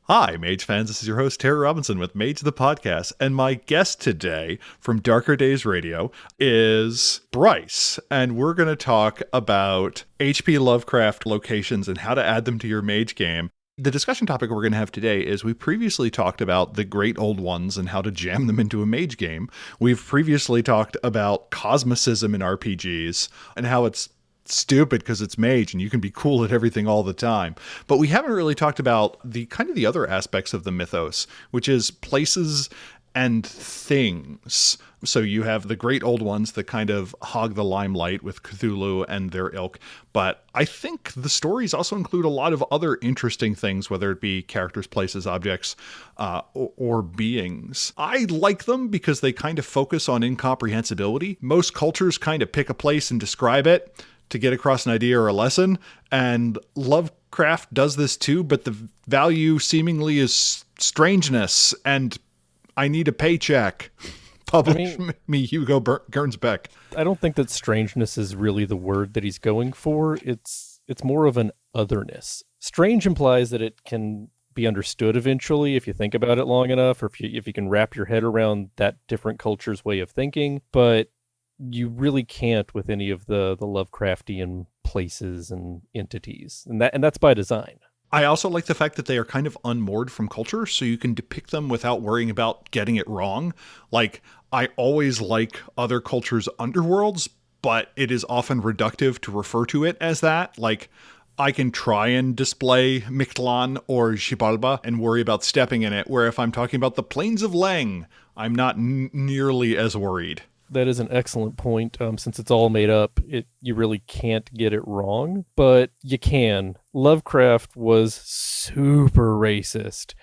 Hi, Mage fans. This is your host, Terry Robinson with Mage the Podcast. And my guest today from Darker Days Radio is Bryce. And we're going to talk about H.P. Lovecraft locations and how to add them to your Mage game. The discussion topic we're going to have today is we previously talked about the great old ones and how to jam them into a Mage game. We've previously talked about cosmicism in RPGs and how it's stupid because it's Mage and you can be cool at everything all the time. But we haven't really talked about the other aspects of the mythos, which is places and things. So you have the great old ones that kind of hog the limelight with Cthulhu and their ilk. But I think the stories also include a lot of other interesting things, whether it be characters, places, objects, or beings. I like them because they kind of focus on incomprehensibility. Most cultures kind of pick a place and describe it to get across an idea or a lesson. And Lovecraft does this too, but the value seemingly is strangeness and I need a paycheck. Publish me, Hugo Gernsback. I don't think that strangeness is really the word that he's going for. It's more of an otherness. Strange implies that it can be understood eventually if you think about it long enough, or if you can wrap your head around that different culture's way of thinking. But you really can't with any of the Lovecraftian places and entities, and that's by design. I also like the fact that they are kind of unmoored from culture, so you can depict them without worrying about getting it wrong. Like, I always like other cultures' underworlds, but it is often reductive to refer to it as that. Like, I can try and display Mictlan or Xibalba and worry about stepping in it, where if I'm talking about the Plains of Leng, I'm not nearly as worried. That is an excellent point. Since it's all made up, you really can't get it wrong, but you can. Lovecraft was super racist,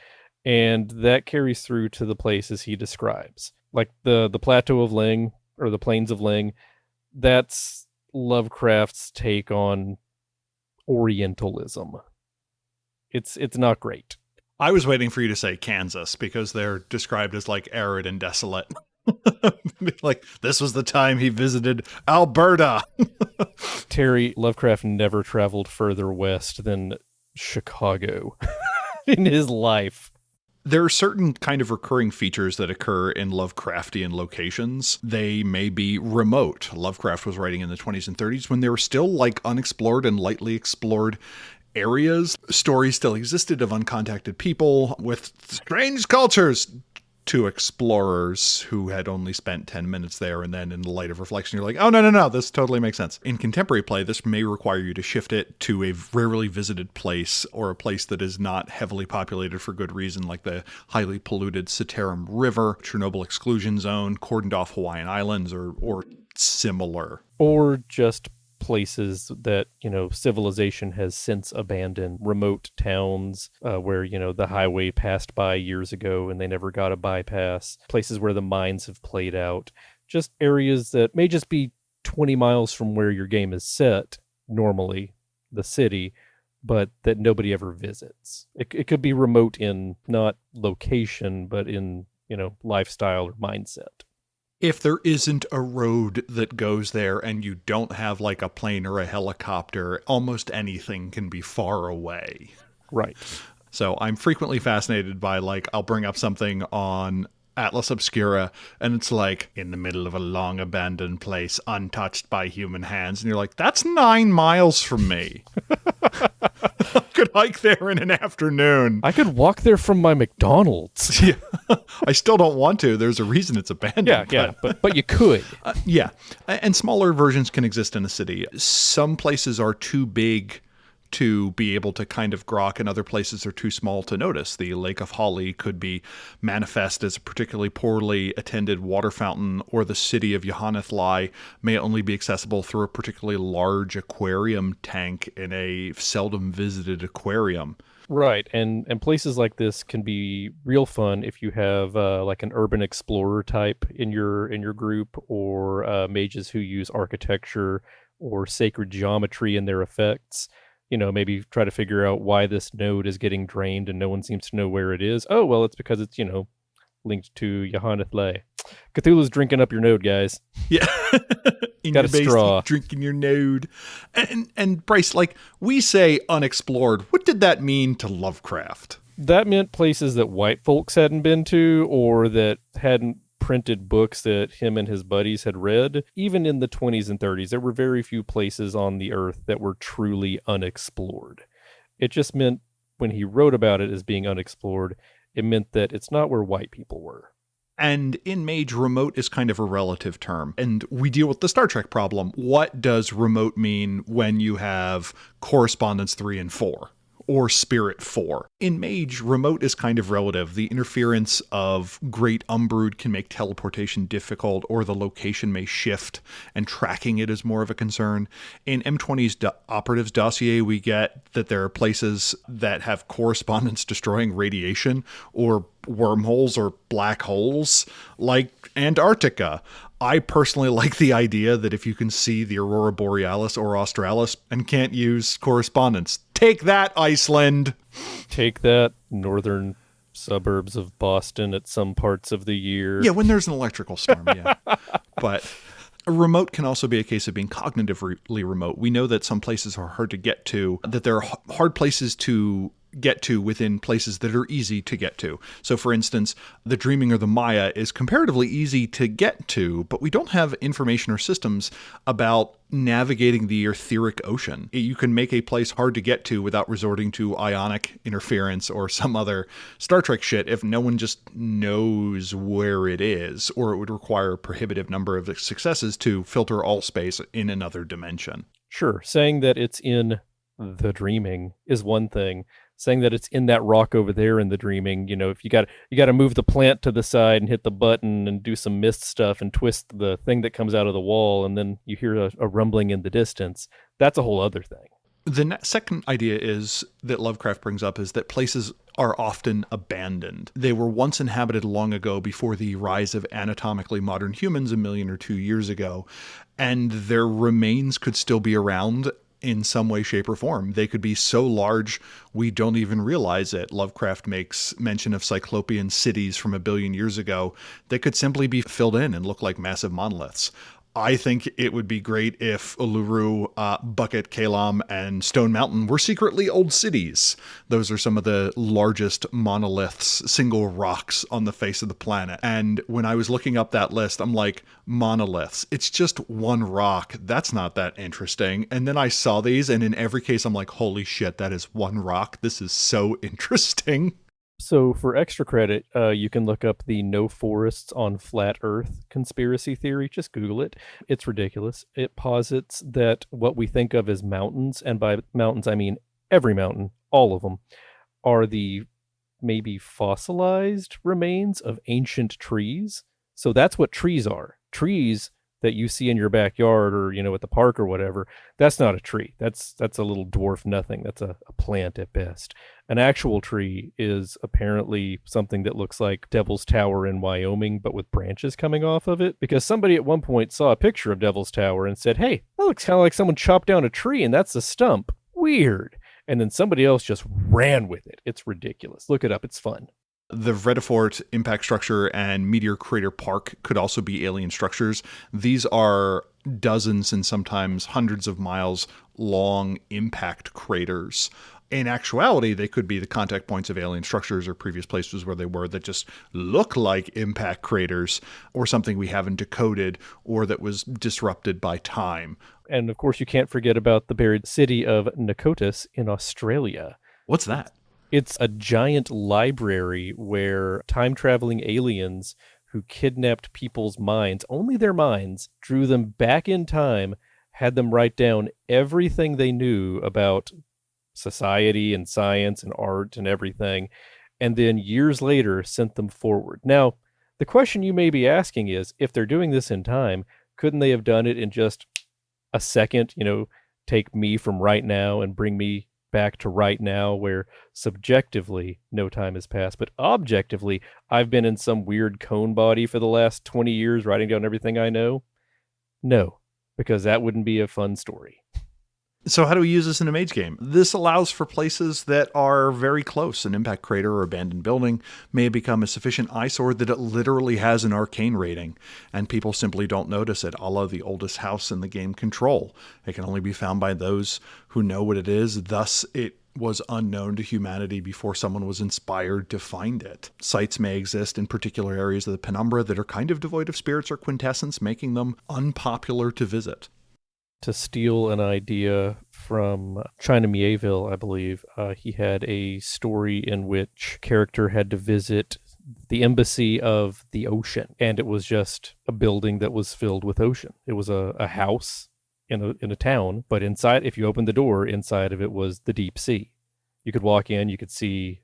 and that carries through to the places he describes. Like the Plateau of Leng, or the Plains of Leng, that's Lovecraft's take on Orientalism. It's not great. I was waiting for you to say Kansas, because they're described as like arid and desolate. Like, this was the time he visited Alberta. Terry, Lovecraft never traveled further west than Chicago in his life. There are certain kind of recurring features that occur in Lovecraftian locations. They may be remote. Lovecraft was writing in the 20s and 30s when they were still like unexplored and lightly explored areas. Stories still existed of uncontacted people with strange cultures to explorers who had only spent 10 minutes there, and then in the light of reflection you're like, oh no, this totally makes sense. In contemporary play, this may require you to shift it to a rarely visited place, or a place that is not heavily populated for good reason, like the highly polluted Citarum River, Chernobyl exclusion zone, cordoned off Hawaiian Islands, or similar. Or just places that, civilization has since abandoned, remote towns where, the highway passed by years ago and they never got a bypass, places where the mines have played out, just areas that may just be 20 miles from where your game is set, normally, the city, but that nobody ever visits. It could be remote in not location, but in, lifestyle or mindset. If there isn't a road that goes there and you don't have like a plane or a helicopter, almost anything can be far away. Right. So I'm frequently fascinated by, like, I'll bring up something on Atlas Obscura and it's like in the middle of a long abandoned place, untouched by human hands. And you're like, that's 9 miles from me. I could hike there in an afternoon. I could walk there from my McDonald's. Yeah. I still don't want to. There's a reason it's abandoned. Yeah, but you could. Yeah. And smaller versions can exist in a city. Some places are too big to be able to kind of grok, and other places are too small to notice. The Lake of Hali could be manifest as a particularly poorly attended water fountain, or the city of Yohannathli may only be accessible through a particularly large aquarium tank in a seldom visited aquarium. Right, and places like this can be real fun if you have like an urban explorer type in your group, or mages who use architecture or sacred geometry in their effects. Maybe try to figure out why this node is getting drained and no one seems to know where it is. Oh, well, it's because it's, linked to Yohannathli. Cthulhu's drinking up your node, guys. Yeah. In Got your a straw. base, drinking your node. And Bryce, like, we say unexplored. What did that mean to Lovecraft? That meant places that white folks hadn't been to or that hadn't printed books that him and his buddies had read. Even in the 20s and 30s, there were very few places on the earth that were truly unexplored. It just meant when he wrote about it as being unexplored, it meant that it's not where white people were. And in Mage, remote is kind of a relative term. And we deal with the Star Trek problem. What does remote mean when you have Correspondence 3 and 4? Or Spirit 4. In Mage, remote is kind of relative. The interference of Great Umbrood can make teleportation difficult, or the location may shift, and tracking it is more of a concern. In M20's Operatives Dossier, we get that there are places that have correspondence destroying radiation, or wormholes, or black holes, like Antarctica. I personally like the idea that if you can see the Aurora Borealis or Australis and can't use correspondence, take that, Iceland! Take that, northern suburbs of Boston at some parts of the year. Yeah, when there's an electrical storm, yeah. But a remote can also be a case of being cognitively remote. We know that some places are hard to get to, that there are hard places to get to within places that are easy to get to. So for instance, the Dreaming or the Maya is comparatively easy to get to, but we don't have information or systems about navigating the etheric ocean. You can make a place hard to get to without resorting to ionic interference or some other Star Trek shit if no one just knows where it is, or it would require a prohibitive number of successes to filter all space in another dimension. Sure, saying that it's in the Dreaming is one thing. Saying that it's in that rock over there in the Dreaming, if you got to move the plant to the side and hit the button and do some mist stuff and twist the thing that comes out of the wall, and then you hear a rumbling in the distance, that's a whole other thing. The second idea is that Lovecraft brings up is that places are often abandoned. They were once inhabited long ago before the rise of anatomically modern humans 1 million or 2 years ago, and their remains could still be around in some way, shape, or form. They could be so large we don't even realize it. Lovecraft makes mention of Cyclopean cities from 1 billion years ago that could simply be filled in and look like massive monoliths. I think it would be great if Uluru, Bucket, Kalam, and Stone Mountain were secretly old cities. Those are some of the largest monoliths, single rocks on the face of the planet. And when I was looking up that list, I'm like, monoliths. It's just one rock. That's not that interesting. And then I saw these, and in every case, I'm like, holy shit, that is one rock. This is so interesting. So for extra credit, you can look up the No Forests on Flat Earth conspiracy theory. Just Google it. It's ridiculous. It posits that what we think of as mountains, and by mountains I mean every mountain, all of them, are the maybe fossilized remains of ancient trees. So that's what trees are. Trees that you see in your backyard or, at the park or whatever, that's not a tree. That's a little dwarf nothing. That's a plant at best. An actual tree is apparently something that looks like Devil's Tower in Wyoming, but with branches coming off of it. Because somebody at one point saw a picture of Devil's Tower and said, hey, that looks kind of like someone chopped down a tree and that's a stump. Weird. And then somebody else just ran with it. It's ridiculous. Look it up. It's fun. The Vredefort impact structure and Meteor Crater Park could also be alien structures. These are dozens and sometimes hundreds of miles long impact craters. In actuality, they could be the contact points of alien structures or previous places where they were that just look like impact craters, or something we haven't decoded or that was disrupted by time. And of course, you can't forget about the buried city of Pnakotus in Australia. What's that? It's a giant library where time-traveling aliens who kidnapped people's minds, only their minds, drew them back in time, had them write down everything they knew about society and science and art and everything, and then years later sent them forward. Now, the question you may be asking is, if they're doing this in time, couldn't they have done it in just a second, take me from right now and bring me back to right now, where subjectively no time has passed, but objectively I've been in some weird cone body for the last 20 years writing down everything I know? No, because that wouldn't be a fun story. So how do we use this in a Mage game? This allows for places that are very close. An impact crater or abandoned building may become a sufficient eyesore that it literally has an arcane rating, and people simply don't notice it, a la the oldest house in the game Control. It can only be found by those who know what it is, thus it was unknown to humanity before someone was inspired to find it. Sites may exist in particular areas of the penumbra that are kind of devoid of spirits or quintessence, making them unpopular to visit. To steal an idea from China Mieville, I believe, he had a story in which a character had to visit the embassy of the ocean, and it was just a building that was filled with ocean. It was a house in a town, but inside, if you opened the door, inside of it was the deep sea. You could walk in, you could see,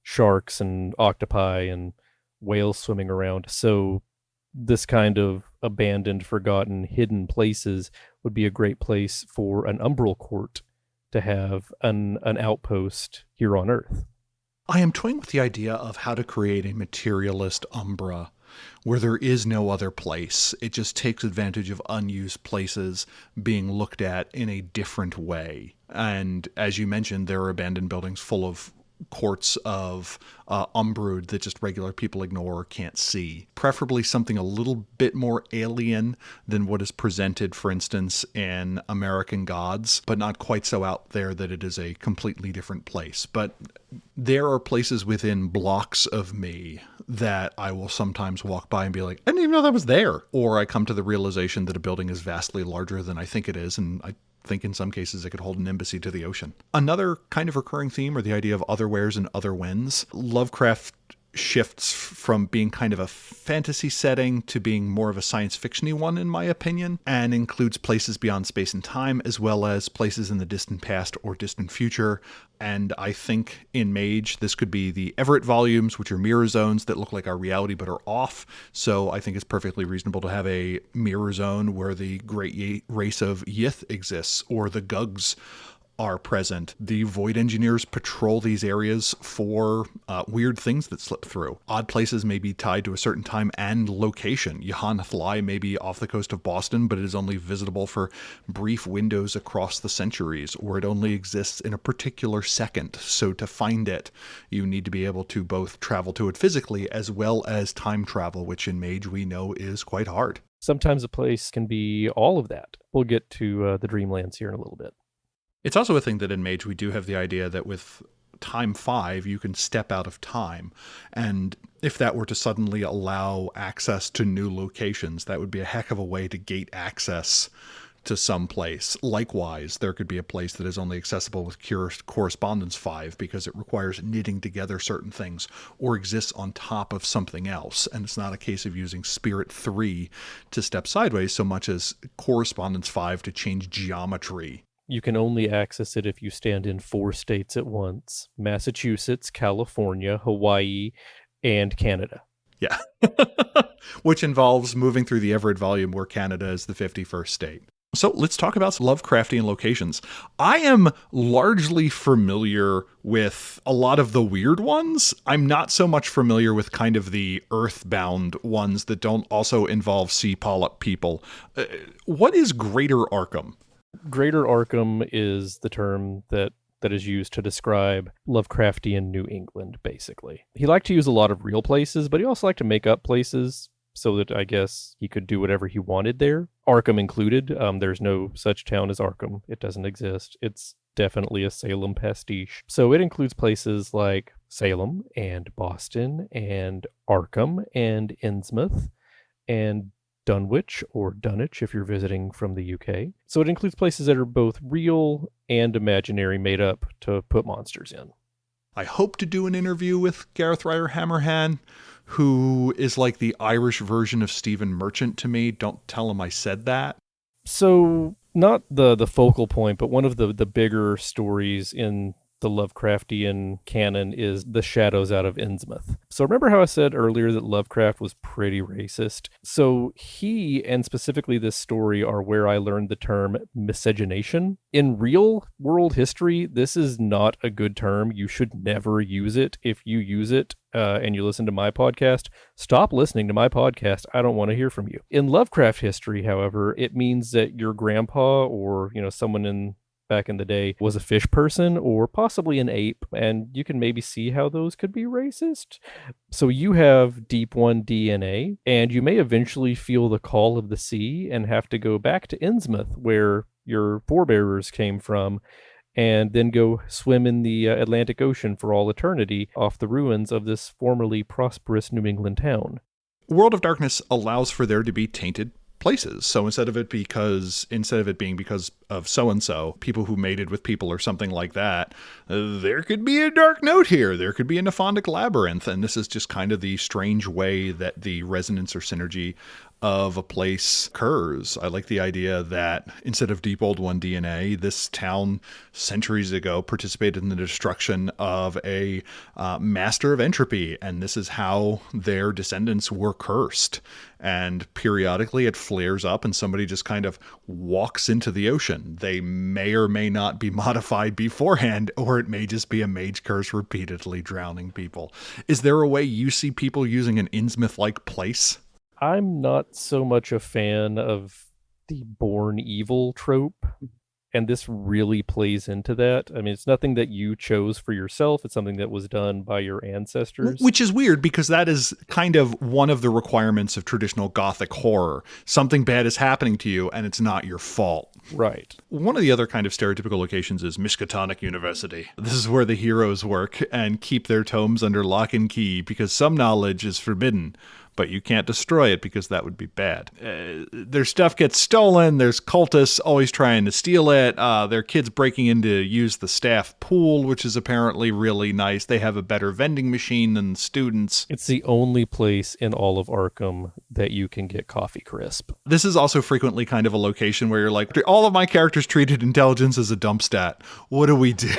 sharks and octopi and whales swimming around. So this kind of abandoned, forgotten, hidden places would be a great place for an umbral court to have an outpost here on Earth. I am toying with the idea of how to create a materialist umbra where there is no other place. It just takes advantage of unused places being looked at in a different way. And as you mentioned, there are abandoned buildings full of courts of umbrood that just regular people ignore or can't see. Preferably something a little bit more alien than what is presented, for instance, in American Gods, but not quite so out there that it is a completely different place. But there are places within blocks of me that I will sometimes walk by and be like, I didn't even know that was there. Or I come to the realization that a building is vastly larger than I think it is, and I think in some cases it could hold an embassy to the ocean. Another kind of recurring theme are the idea of otherwares and other winds. Lovecraft shifts from being kind of a fantasy setting to being more of a science fiction-y one, in my opinion, and includes places beyond space and time, as well as places in the distant past or distant future. And I think in Mage, this could be the Everett volumes, which are mirror zones that look like our reality but are off. So I think it's perfectly reasonable to have a mirror zone where the great race of Yith exists, or the Gugs are present. The Void Engineers patrol these areas for weird things that slip through. Odd places may be tied to a certain time and location. Johannath Lai may be off the coast of Boston, but it is only visitable for brief windows across the centuries, or it only exists in a particular second. So to find it, you need to be able to both travel to it physically as well as time travel, which in Mage we know is quite hard. Sometimes a place can be all of that. We'll get to the Dreamlands here in a little bit. It's also a thing that in Mage we do have the idea that with time 5, you can step out of time. And if that were to suddenly allow access to new locations, that would be a heck of a way to gate access to some place. Likewise, there could be a place that is only accessible with correspondence 5 because it requires knitting together certain things or exists on top of something else. And it's not a case of using Spirit 3 to step sideways so much as correspondence 5 to change geometry. You can only access it if you stand in 4 states at once: Massachusetts, California, Hawaii, and Canada. Yeah. Which involves moving through the Everett volume where Canada is the 51st state. So let's talk about Lovecraftian locations. I am largely familiar with a lot of the weird ones. I'm not so much familiar with kind of the earthbound ones that don't also involve sea polyp people. What is Greater Arkham? Greater Arkham is the term that is used to describe Lovecraftian New England, basically. He liked to use a lot of real places, but he also liked to make up places so that I guess he could do whatever he wanted there. Arkham included. There's no such town as Arkham. It doesn't exist. It's definitely a Salem pastiche. So it includes places like Salem and Boston and Arkham and Innsmouth and Dunwich or Dunwich if you're visiting from the UK. So it includes places that are both real and imaginary, made up to put monsters in. I hope to do an interview with Gareth Ryder Hammerhand, who is like the Irish version of Stephen Merchant to me. Don't tell him I said that. So not the focal point, but one of the bigger stories in the Lovecraftian canon is the shadows out of Innsmouth. So remember how I said earlier that Lovecraft was pretty racist? So he, and specifically this story, are where I learned the term miscegenation. In real world history, this is not a good term. You should never use it. If you use it and you listen to my podcast, stop listening to my podcast. I don't want to hear from you. In Lovecraft history, however, it means that your grandpa or, someone back in the day was a fish person or possibly an ape, and you can maybe see how those could be racist. So you have Deep One DNA, and you may eventually feel the call of the sea and have to go back to Innsmouth, where your forebearers came from, and then go swim in the Atlantic Ocean for all eternity off the ruins of this formerly prosperous New England town. World of Darkness allows for there to be tainted places. So instead of it being because of so-and-so, people who mated with people or something like that, there could be a dark note here. There could be a Nephondic labyrinth. And this is just kind of the strange way that the resonance or synergy of a place occurs. I like the idea that instead of Deep Old One DNA, this town centuries ago participated in the destruction of a master of entropy, and this is how their descendants were cursed. And periodically it flares up and somebody just kind of walks into the ocean. They may or may not be modified beforehand, or it may just be a mage curse repeatedly drowning people. Is there a way you see people using an Innsmouth-like place? I'm not so much a fan of the born evil trope, and this really plays into that. I mean, it's nothing that you chose for yourself. It's something that was done by your ancestors. Which is weird, because that is kind of one of the requirements of traditional Gothic horror. Something bad is happening to you, and it's not your fault. Right. One of the other kind of stereotypical locations is Miskatonic University. This is where the heroes work and keep their tomes under lock and key, because some knowledge is forbidden, but you can't destroy it because that would be bad. Their stuff gets stolen. There's cultists always trying to steal it. Their kids breaking in to use the staff pool, which is apparently really nice. They have a better vending machine than the students. It's the only place in all of Arkham that you can get coffee crisp. This is also frequently kind of a location where you're like, all of my characters treated intelligence as a dump stat. What do we do?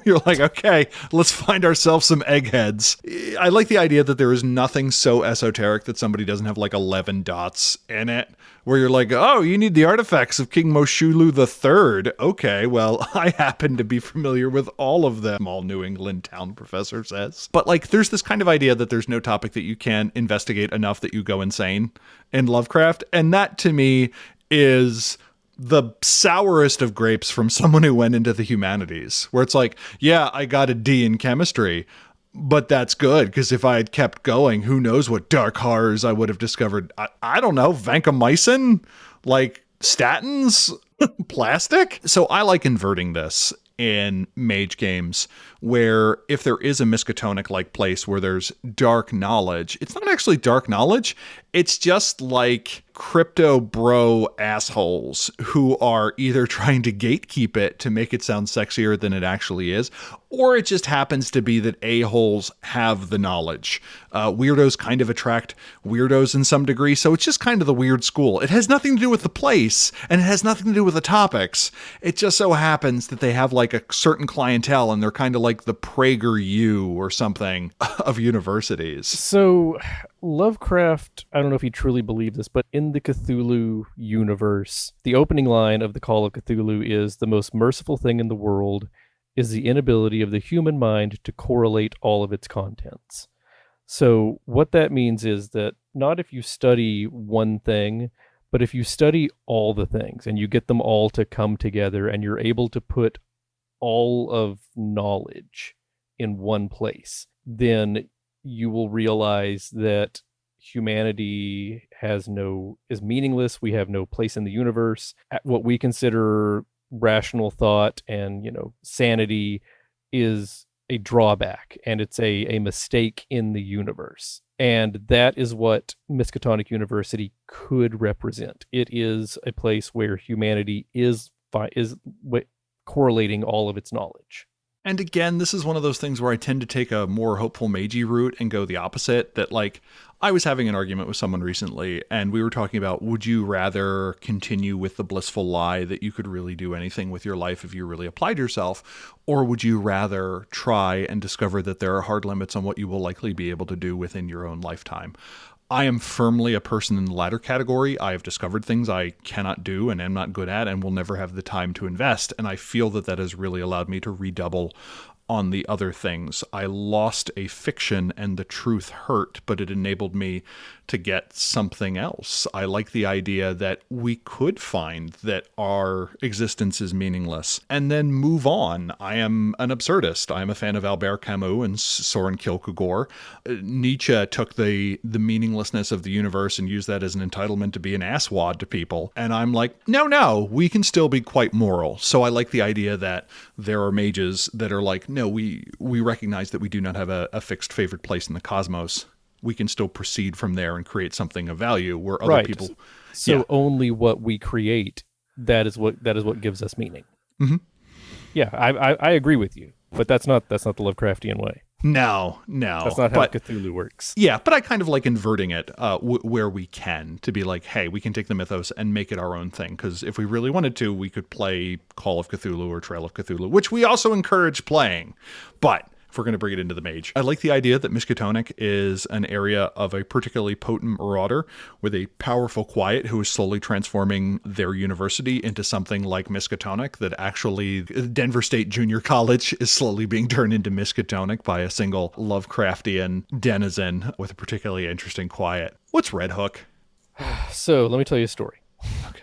You're like, okay, let's find ourselves some eggheads. I like the idea that there is nothing so esoteric that somebody doesn't have like 11 dots in it, where you're like, oh, you need the artifacts of King Moshulu III. Okay, well, I happen to be familiar with all of them, all New England town professor says. But like, there's this kind of idea that there's no topic that you can investigate enough that you go insane in Lovecraft. And that to me is the sourest of grapes from someone who went into the humanities, where it's like, yeah, I got a D in chemistry, but that's good, because if I had kept going, who knows what dark horrors I would have discovered. I don't know, vancomycin? Like statins? Plastic? So I like inverting this in mage games, where if there is a Miskatonic-like place where there's dark knowledge, it's not actually dark knowledge, it's just like crypto bro assholes who are either trying to gatekeep it to make it sound sexier than it actually is, or it just happens to be that a-holes have the knowledge. Weirdos kind of attract weirdos in some degree, so it's just kind of the weird school. It has nothing to do with the place, and it has nothing to do with the topics. It just so happens that they have like a certain clientele, and they're kind of like the PragerU or something of universities. So Lovecraft, I don't know if he truly believed this, but in the Cthulhu universe, the opening line of the Call of Cthulhu is, "The most merciful thing in the world is the inability of the human mind to correlate all of its contents." So what that means is that not if you study one thing, but if you study all the things and you get them all to come together and you're able to put all of knowledge in one place, then you will realize that humanity is meaningless. We have no place in the universe. What we consider rational thought and, sanity is a drawback, and it's a mistake in the universe. And that is what Miskatonic University could represent. It is a place where humanity is correlating all of its knowledge. And again, this is one of those things where I tend to take a more hopeful magey route and go the opposite. That, like, I was having an argument with someone recently, and we were talking about, would you rather continue with the blissful lie that you could really do anything with your life if you really applied yourself, or would you rather try and discover that there are hard limits on what you will likely be able to do within your own lifetime? I am firmly a person in the latter category. I have discovered things I cannot do and am not good at and will never have the time to invest. And I feel that that has really allowed me to redouble on the other things. I lost a fiction and the truth hurt, but it enabled me to get something else. I like the idea that we could find that our existence is meaningless and then move on. I am an absurdist. I am a fan of Albert Camus and Soren Kierkegaard. Nietzsche took the meaninglessness of the universe and used that as an entitlement to be an asswad to people. And I'm like, no, we can still be quite moral. So I like the idea that there are mages that are like, no, we recognize that we do not have a fixed favorite place in the cosmos. We can still proceed from there and create something of value where other people. So only what we create, that is what gives us meaning. Mm-hmm. Yeah, I agree with you, but that's not the Lovecraftian way. No. That's not how Cthulhu works. Yeah, but I kind of like inverting it where we can, to be like, hey, we can take the mythos and make it our own thing. Because if we really wanted to, we could play Call of Cthulhu or Trail of Cthulhu, which we also encourage playing. But if we're going to bring it into the mage, I like the idea that Miskatonic is an area of a particularly potent marauder with a powerful quiet who is slowly transforming their university into something like Miskatonic, that actually Denver State Junior College is slowly being turned into Miskatonic by a single Lovecraftian denizen with a particularly interesting quiet. What's Red Hook? So let me tell you a story. Okay.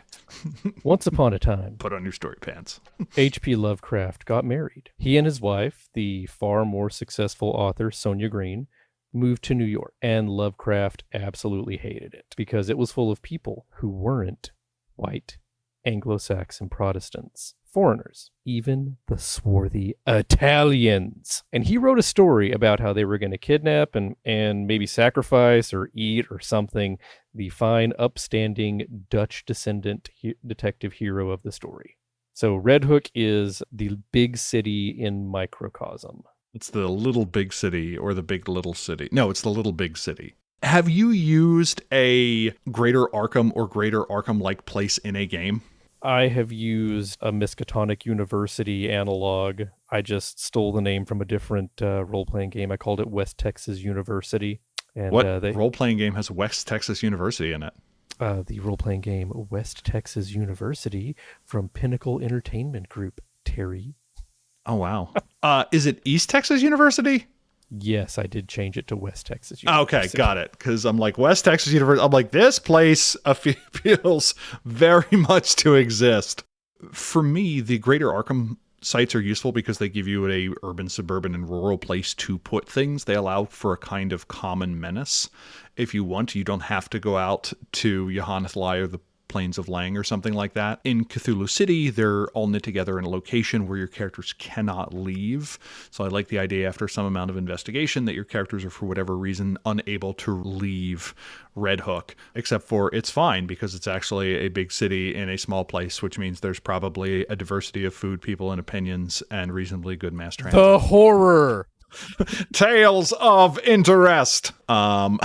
Once upon a time, Put on your story pants. H.P. Lovecraft got married. He and his wife, the far more successful author Sonia Green, moved to New York, and Lovecraft absolutely hated it because it was full of people who weren't white, Anglo-Saxon Protestants, foreigners, even the swarthy Italians. And he wrote a story about how they were going to kidnap and maybe sacrifice or eat or something the fine, upstanding Dutch descendant detective hero of the story. So Red Hook is the big city in microcosm. It's the little big city or the big little city. No, it's the little big city. Have you used a Greater Arkham or Greater Arkham-like place in a game? I have used a Miskatonic University analog. I just stole the name from a different role-playing game. I called it West Texas University. And, what role-playing game has West Texas University in it? The role-playing game West Texas University from Pinnacle Entertainment Group, Terry. Oh, wow. Is it East Texas University? Yes, I did change it to West Texas University. Okay, got it. Because I'm like, West Texas University. I'm like, this place feels very much to exist. For me, the Greater Arkham sites are useful because they give you a urban, suburban, and rural place to put things. They allow for a kind of common menace. If you want, you don't have to go out to Johannathli or the Plains of Leng or something like that. In Cthulhu City, they're all knit together in a location where your characters cannot leave. So I like the idea after some amount of investigation that your characters are, for whatever reason, unable to leave Red Hook, except for it's fine because it's actually a big city in a small place, which means there's probably a diversity of food, people, and opinions, and reasonably good mass transit. The horror! Tales of interest.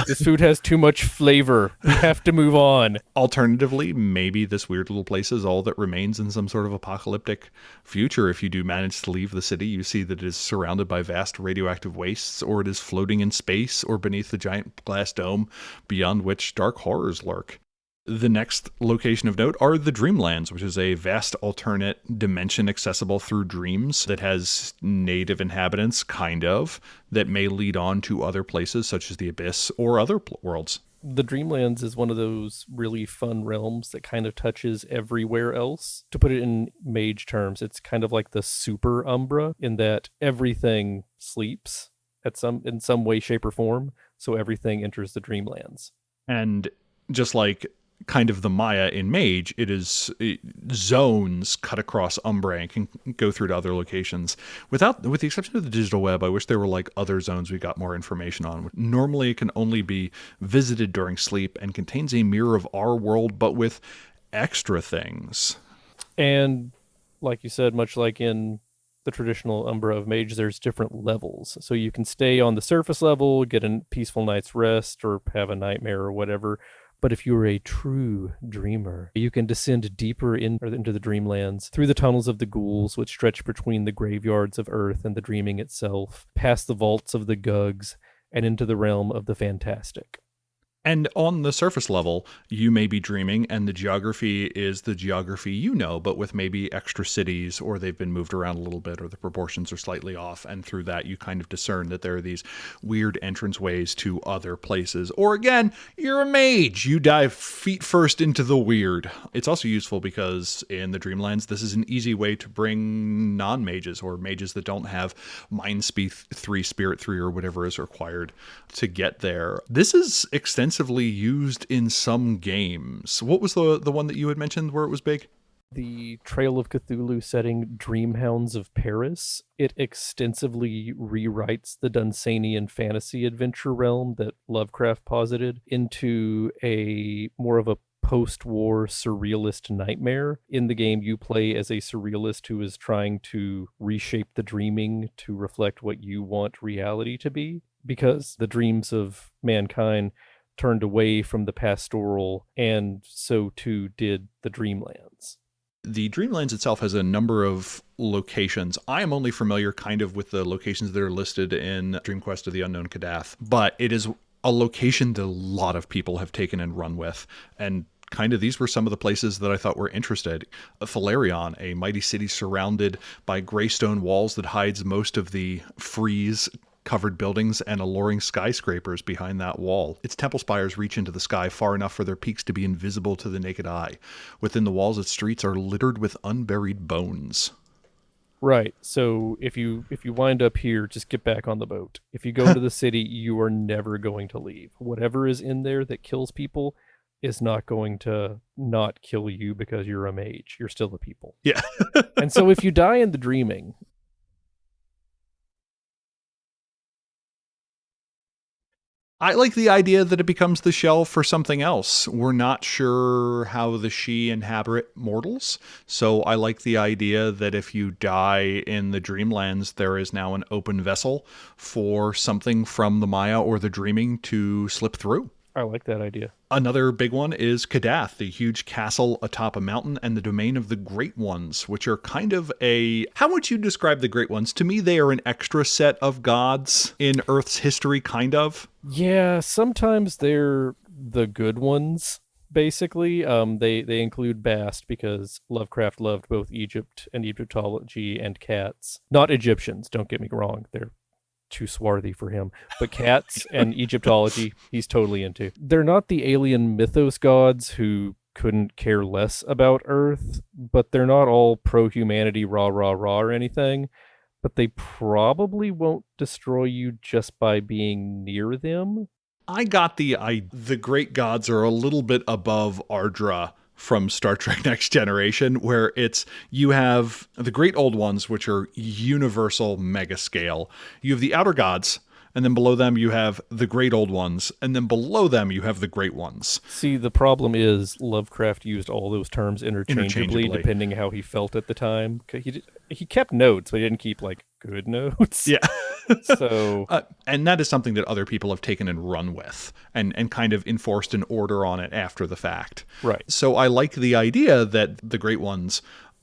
This food has too much flavor. We have to move on. Alternatively, maybe this weird little place is all that remains in some sort of apocalyptic future. If you do manage to leave the city, you see that it is surrounded by vast radioactive wastes, or it is floating in space, or beneath the giant glass dome beyond which dark horrors lurk. The next location of note are the Dreamlands, which is a vast alternate dimension accessible through dreams that has native inhabitants, kind of, that may lead on to other places such as the Abyss or other worlds. The Dreamlands is one of those really fun realms that kind of touches everywhere else. To put it in mage terms, it's kind of like the super Umbra in that everything sleeps in some way, shape, or form, so everything enters the Dreamlands. And just like kind of the Maya in Mage, it is zones cut across Umbra and can go through to other locations. With the exception of the digital web, I wish there were like other zones we got more information on. Normally it can only be visited during sleep and contains a mirror of our world, but with extra things. And like you said, much like in the traditional Umbra of Mage, there's different levels. So you can stay on the surface level, get a peaceful night's rest, or have a nightmare or whatever. But if you're a true dreamer, you can descend deeper into the Dreamlands, through the tunnels of the ghouls, which stretch between the graveyards of Earth and the dreaming itself, past the vaults of the Gugs, and into the realm of the fantastic. And on the surface level, you may be dreaming, and the geography is the geography you know, but with maybe extra cities, or they've been moved around a little bit, or the proportions are slightly off. And through that, you kind of discern that there are these weird entranceways to other places. Or again, you're a mage. You dive feet first into the weird. It's also useful because in the Dreamlands, this is an easy way to bring non-mages, or mages that don't have Mind Speed 3, Spirit 3, or whatever is required to get there. This is extensively used in some games. What was the one that you had mentioned where it was big? The Trail of Cthulhu setting, Hounds of Paris. It extensively rewrites the Dunsanian fantasy adventure realm that Lovecraft posited into a more of a post-war surrealist nightmare. In the game, you play as a surrealist who is trying to reshape the dreaming to reflect what you want reality to be, because the dreams of mankind turned away from the pastoral, and so too did the Dreamlands. The Dreamlands itself has a number of locations. I am only familiar kind of with the locations that are listed in Dream Quest of the Unknown Kadath, but it is a location that a lot of people have taken and run with. And kind of these were some of the places that I thought were interested. Thalarion, a mighty city surrounded by gray stone walls that hides most of the frieze covered buildings and alluring skyscrapers behind that wall. Its temple spires reach into the sky far enough for their peaks to be invisible to the naked eye. Within the walls, its streets are littered with unburied bones. Right. So if you wind up here, just get back on the boat. If you go to the city, you are never going to leave. Whatever is in there that kills people is not going to not kill you because you're a mage. You're still a people. Yeah. And so if you die in the dreaming, I like the idea that it becomes the shell for something else. We're not sure how the She inhabit mortals, so I like the idea that if you die in the Dreamlands, there is now an open vessel for something from the Maya or the dreaming to slip through. I like that idea. Another big one is Kadath, the huge castle atop a mountain and the domain of the Great Ones, which are kind of a... How would you describe the Great Ones? To me, they are an extra set of gods in Earth's history, kind of. Yeah, sometimes they're the good ones, basically. They include Bast because Lovecraft loved both Egypt and Egyptology and cats. Not Egyptians, don't get me wrong. They're too swarthy for him, but cats and Egyptology he's totally into. They're not the alien mythos gods who couldn't care less about Earth, but they're not all pro-humanity rah rah rah or anything, but they probably won't destroy you just by being near them. I got the great gods are a little bit above Ardra from Star Trek Next Generation, where it's, you have the great old ones, which are universal mega scale. You have the outer gods, and then below them you have the great old ones, and then below them you have the great ones. See, the problem is Lovecraft used all those terms interchangeably. Depending how he felt at the time. He kept notes, but he didn't keep, like, good notes. Yeah. So... and that is something that other people have taken and run with and kind of enforced an order on it after the fact. Right. So I like the idea that the great ones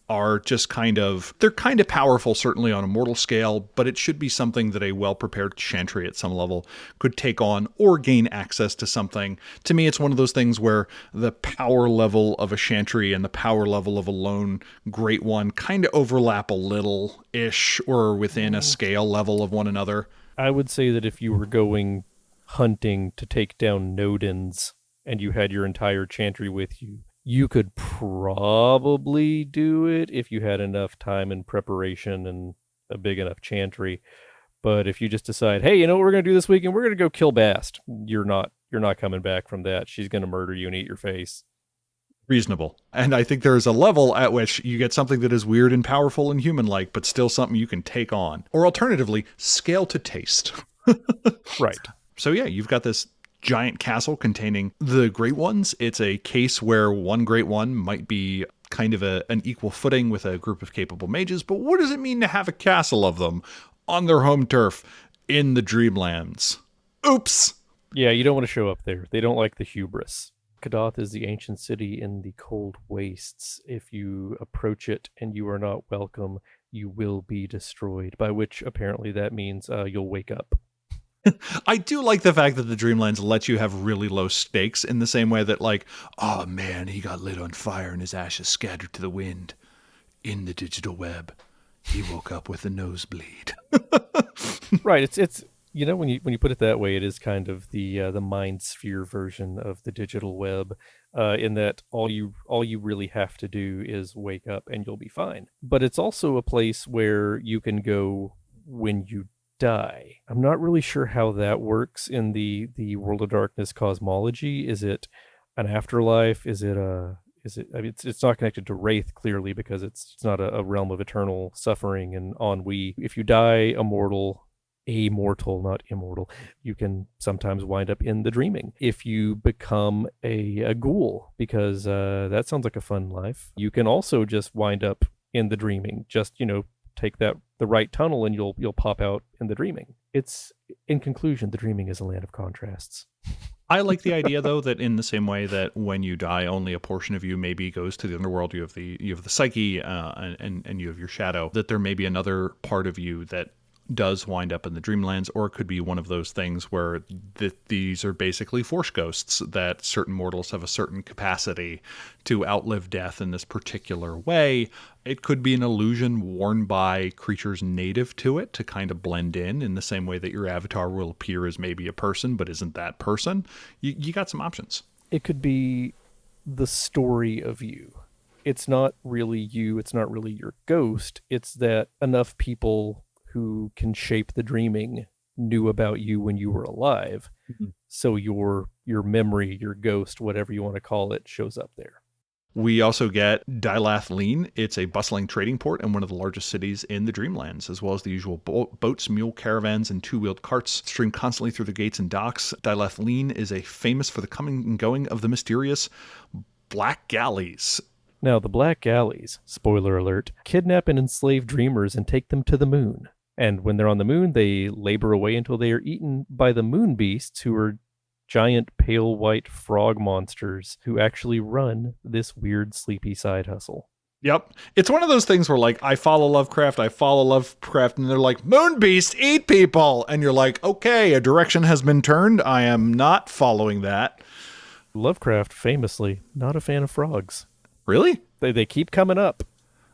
are just they're kind of powerful, certainly on a mortal scale, but it should be something that a well-prepared chantry at some level could take on or gain access to something. To me, it's one of those things where the power level of a chantry and the power level of a lone great one kind of overlap a little-ish or within a scale level of one another. I would say that if you were going hunting to take down Nodens and you had your entire chantry with you, you could probably do it if you had enough time and preparation and a big enough chantry. But if you just decide, hey, you know what we're going to do this weekend? We're going to go kill Bast. You're not coming back from that. She's going to murder you and eat your face. Reasonable. And I think there is a level at which you get something that is weird and powerful and human-like, but still something you can take on. Or alternatively, scale to taste. Right. So yeah, you've got this giant castle containing the great ones. It's a case where one great one might be kind of an equal footing with a group of capable mages, but what does it mean to have a castle of them on their home turf in the Dreamlands? Oops! Yeah, you don't want to show up there. They don't like the hubris. Kadath is the ancient city in the cold wastes. If you approach it and you are not welcome, you will be destroyed, by which apparently that means you'll wake up. I do like the fact that the Dreamlands let you have really low stakes in the same way that, like, oh man, he got lit on fire and his ashes scattered to the wind in the digital web. He woke up with a nosebleed. Right. It's when you put it that way, it is kind of the mind sphere version of the digital web, in that all you really have to do is wake up and you'll be fine. But it's also a place where you can go when you die. I'm not really sure how that works in the World of Darkness cosmology. Is it an afterlife? Is it I mean, it's not connected to Wraith, clearly, because it's not a realm of eternal suffering and ennui. If you die immortal, not immortal, you can sometimes wind up in the dreaming. If you become a ghoul, because that sounds like a fun life, you can also just wind up in the dreaming. Just, take the right tunnel and you'll pop out in the dreaming. It's, in conclusion, the dreaming is a land of contrasts. I like the idea, though, that in the same way that when you die, only a portion of you maybe goes to the underworld. You have the psyche, and you have your shadow. That there may be another part of you that does wind up in the Dreamlands, or it could be one of those things where these are basically force ghosts, that certain mortals have a certain capacity to outlive death in this particular way. It could be an illusion worn by creatures native to it to kind of blend in the same way that your avatar will appear as maybe a person but isn't that person. You got some options. It could be the story of you. It's not really you, it's not really your ghost. It's that enough people who can shape the dreaming knew about you when you were alive. Mm-hmm. So your memory, your ghost, whatever you want to call it, shows up there. We also get Dilath Leen. It's a bustling trading port and one of the largest cities in the Dreamlands, as well as the usual boats, mule caravans, and two-wheeled carts stream constantly through the gates and docks. Dilath Leen is famous for the coming and going of the mysterious Black Galleys. Now, the Black Galleys, spoiler alert, kidnap and enslave dreamers and take them to the moon. And when they're on the moon, they labor away until they are eaten by the moon beasts, who are giant pale white frog monsters who actually run this weird sleepy side hustle. Yep. It's one of those things where, like, I follow Lovecraft, and they're like, moon beasts eat people. And you're like, okay, a direction has been turned. I am not following that. Lovecraft, famously, not a fan of frogs. Really? They keep coming up.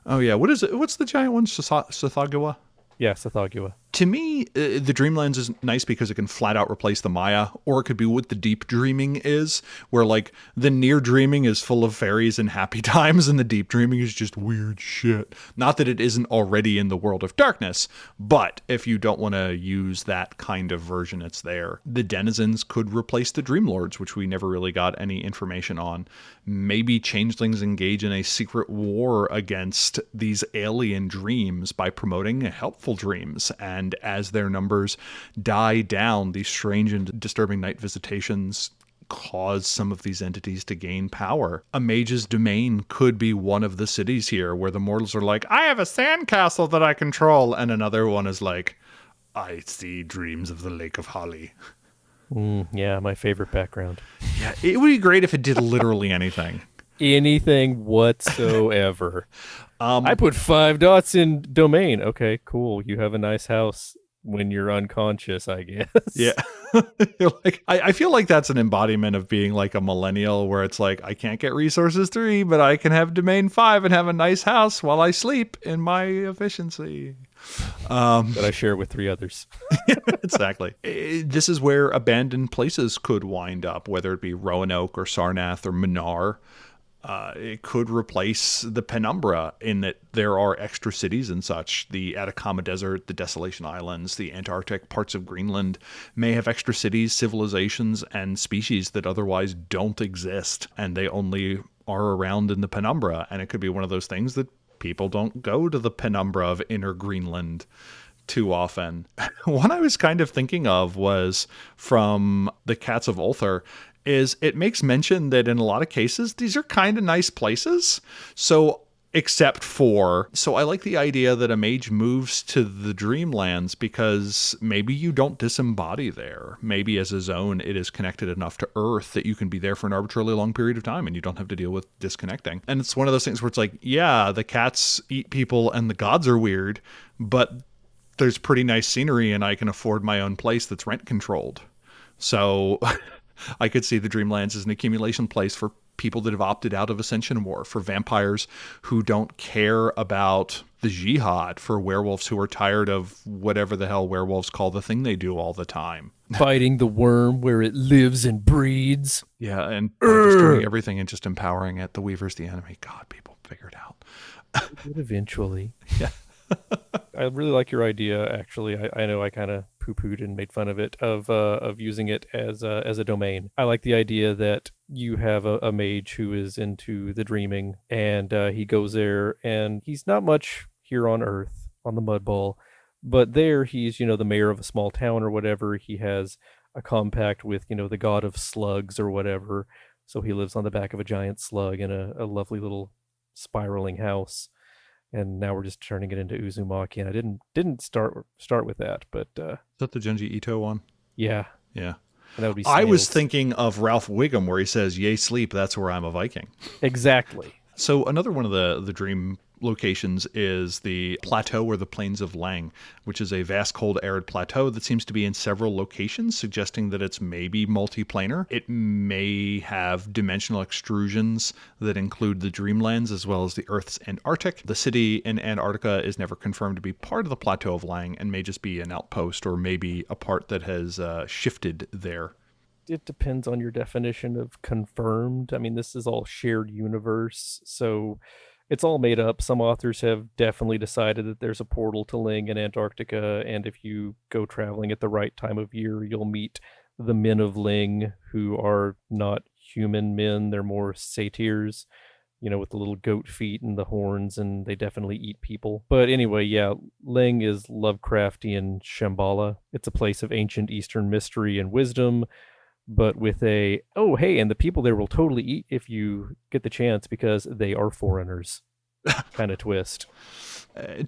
Oh, yeah. What is it? What's the giant one? Tsathoggua? Yeah, Tsathoggua. To me, the Dreamlands is nice because it can flat out replace the Maya, or it could be what the deep dreaming is, where, like, the near dreaming is full of fairies and happy times, and the deep dreaming is just weird shit. Not that it isn't already in the World of Darkness, but if you don't want to use that kind of version, it's there. The denizens could replace the Dreamlords, which we never really got any information on. Maybe changelings engage in a secret war against these alien dreams by promoting helpful dreams, and as their numbers die down, these strange and disturbing night visitations cause some of these entities to gain power. A mage's domain could be one of the cities here, where the mortals are like, I have a sandcastle that I control, and another one is like, I see dreams of the Lake of Hali. Yeah, my favorite background. Yeah, it would be great if it did literally anything. Anything whatsoever. I put 5 dots in domain. Okay, cool. You have a nice house when you're unconscious, I guess. Yeah. Like, I feel like that's an embodiment of being like a millennial, where it's like, I can't get resources 3, but I can have domain 5 and have a nice house while I sleep in my efficiency. That I share with 3 others. Exactly. This is where abandoned places could wind up, whether it be Roanoke or Sarnath or Manar. It could replace the Penumbra, in that there are extra cities and such. The Atacama Desert, the Desolation Islands, the Antarctic, parts of Greenland may have extra cities, civilizations, and species that otherwise don't exist, and they only are around in the Penumbra. And it could be one of those things that people don't go to the Penumbra of Inner Greenland too often. One I was kind of thinking of was from the Cats of Ulthar, is it makes mention that in a lot of cases, these are kind of nice places. So I like the idea that a mage moves to the Dreamlands because maybe you don't disembody there. Maybe as a zone, it is connected enough to Earth that you can be there for an arbitrarily long period of time and you don't have to deal with disconnecting. And it's one of those things where it's like, yeah, the cats eat people and the gods are weird, but there's pretty nice scenery and I can afford my own place that's rent controlled. So I could see the Dreamlands as an accumulation place for people that have opted out of Ascension War, for vampires who don't care about the jihad, for werewolves who are tired of whatever the hell werewolves call the thing they do all the time. Fighting the worm where it lives and breeds. Yeah, and destroying everything and just empowering it. The Weaver's the enemy. God, people figure it out. Eventually. Yeah. I really like your idea, actually. I know I kind of poo-pooed and made fun of it, of using it as a domain. I like the idea that you have a mage who is into the dreaming, and he goes there, and he's not much here on Earth, on the Mud Ball, but there he's, the mayor of a small town or whatever. He has a compact with, the god of slugs or whatever, so he lives on the back of a giant slug in a lovely little spiraling house. And now we're just turning it into Uzumaki, and I didn't start with that, but is that the Junji Ito one? Yeah. And that would be I was snails. thinking of Ralph Wiggum, where he says, "Yea, sleep, that's where I'm a Viking." Exactly. So another one of the dream locations is the Plateau or the Plains of Leng, which is a vast, cold, arid plateau that seems to be in several locations, suggesting that it's maybe multiplanar. It may have dimensional extrusions that include the Dreamlands as well as the Earth's Antarctic. The city in Antarctica is never confirmed to be part of the Plateau of Leng and may just be an outpost or maybe a part that has shifted there. It depends on your definition of confirmed. I mean, this is all shared universe, so it's all made up. Some authors have definitely decided that there's a portal to Leng in Antarctica, and if you go traveling at the right time of year, you'll meet the men of Leng, who are not human men. They're more satyrs, with the little goat feet and the horns, and they definitely eat people. But anyway, yeah, Leng is Lovecraftian Shambhala. It's a place of ancient Eastern mystery and wisdom, but with and the people there will totally eat if you get the chance because they are foreigners kind of twist.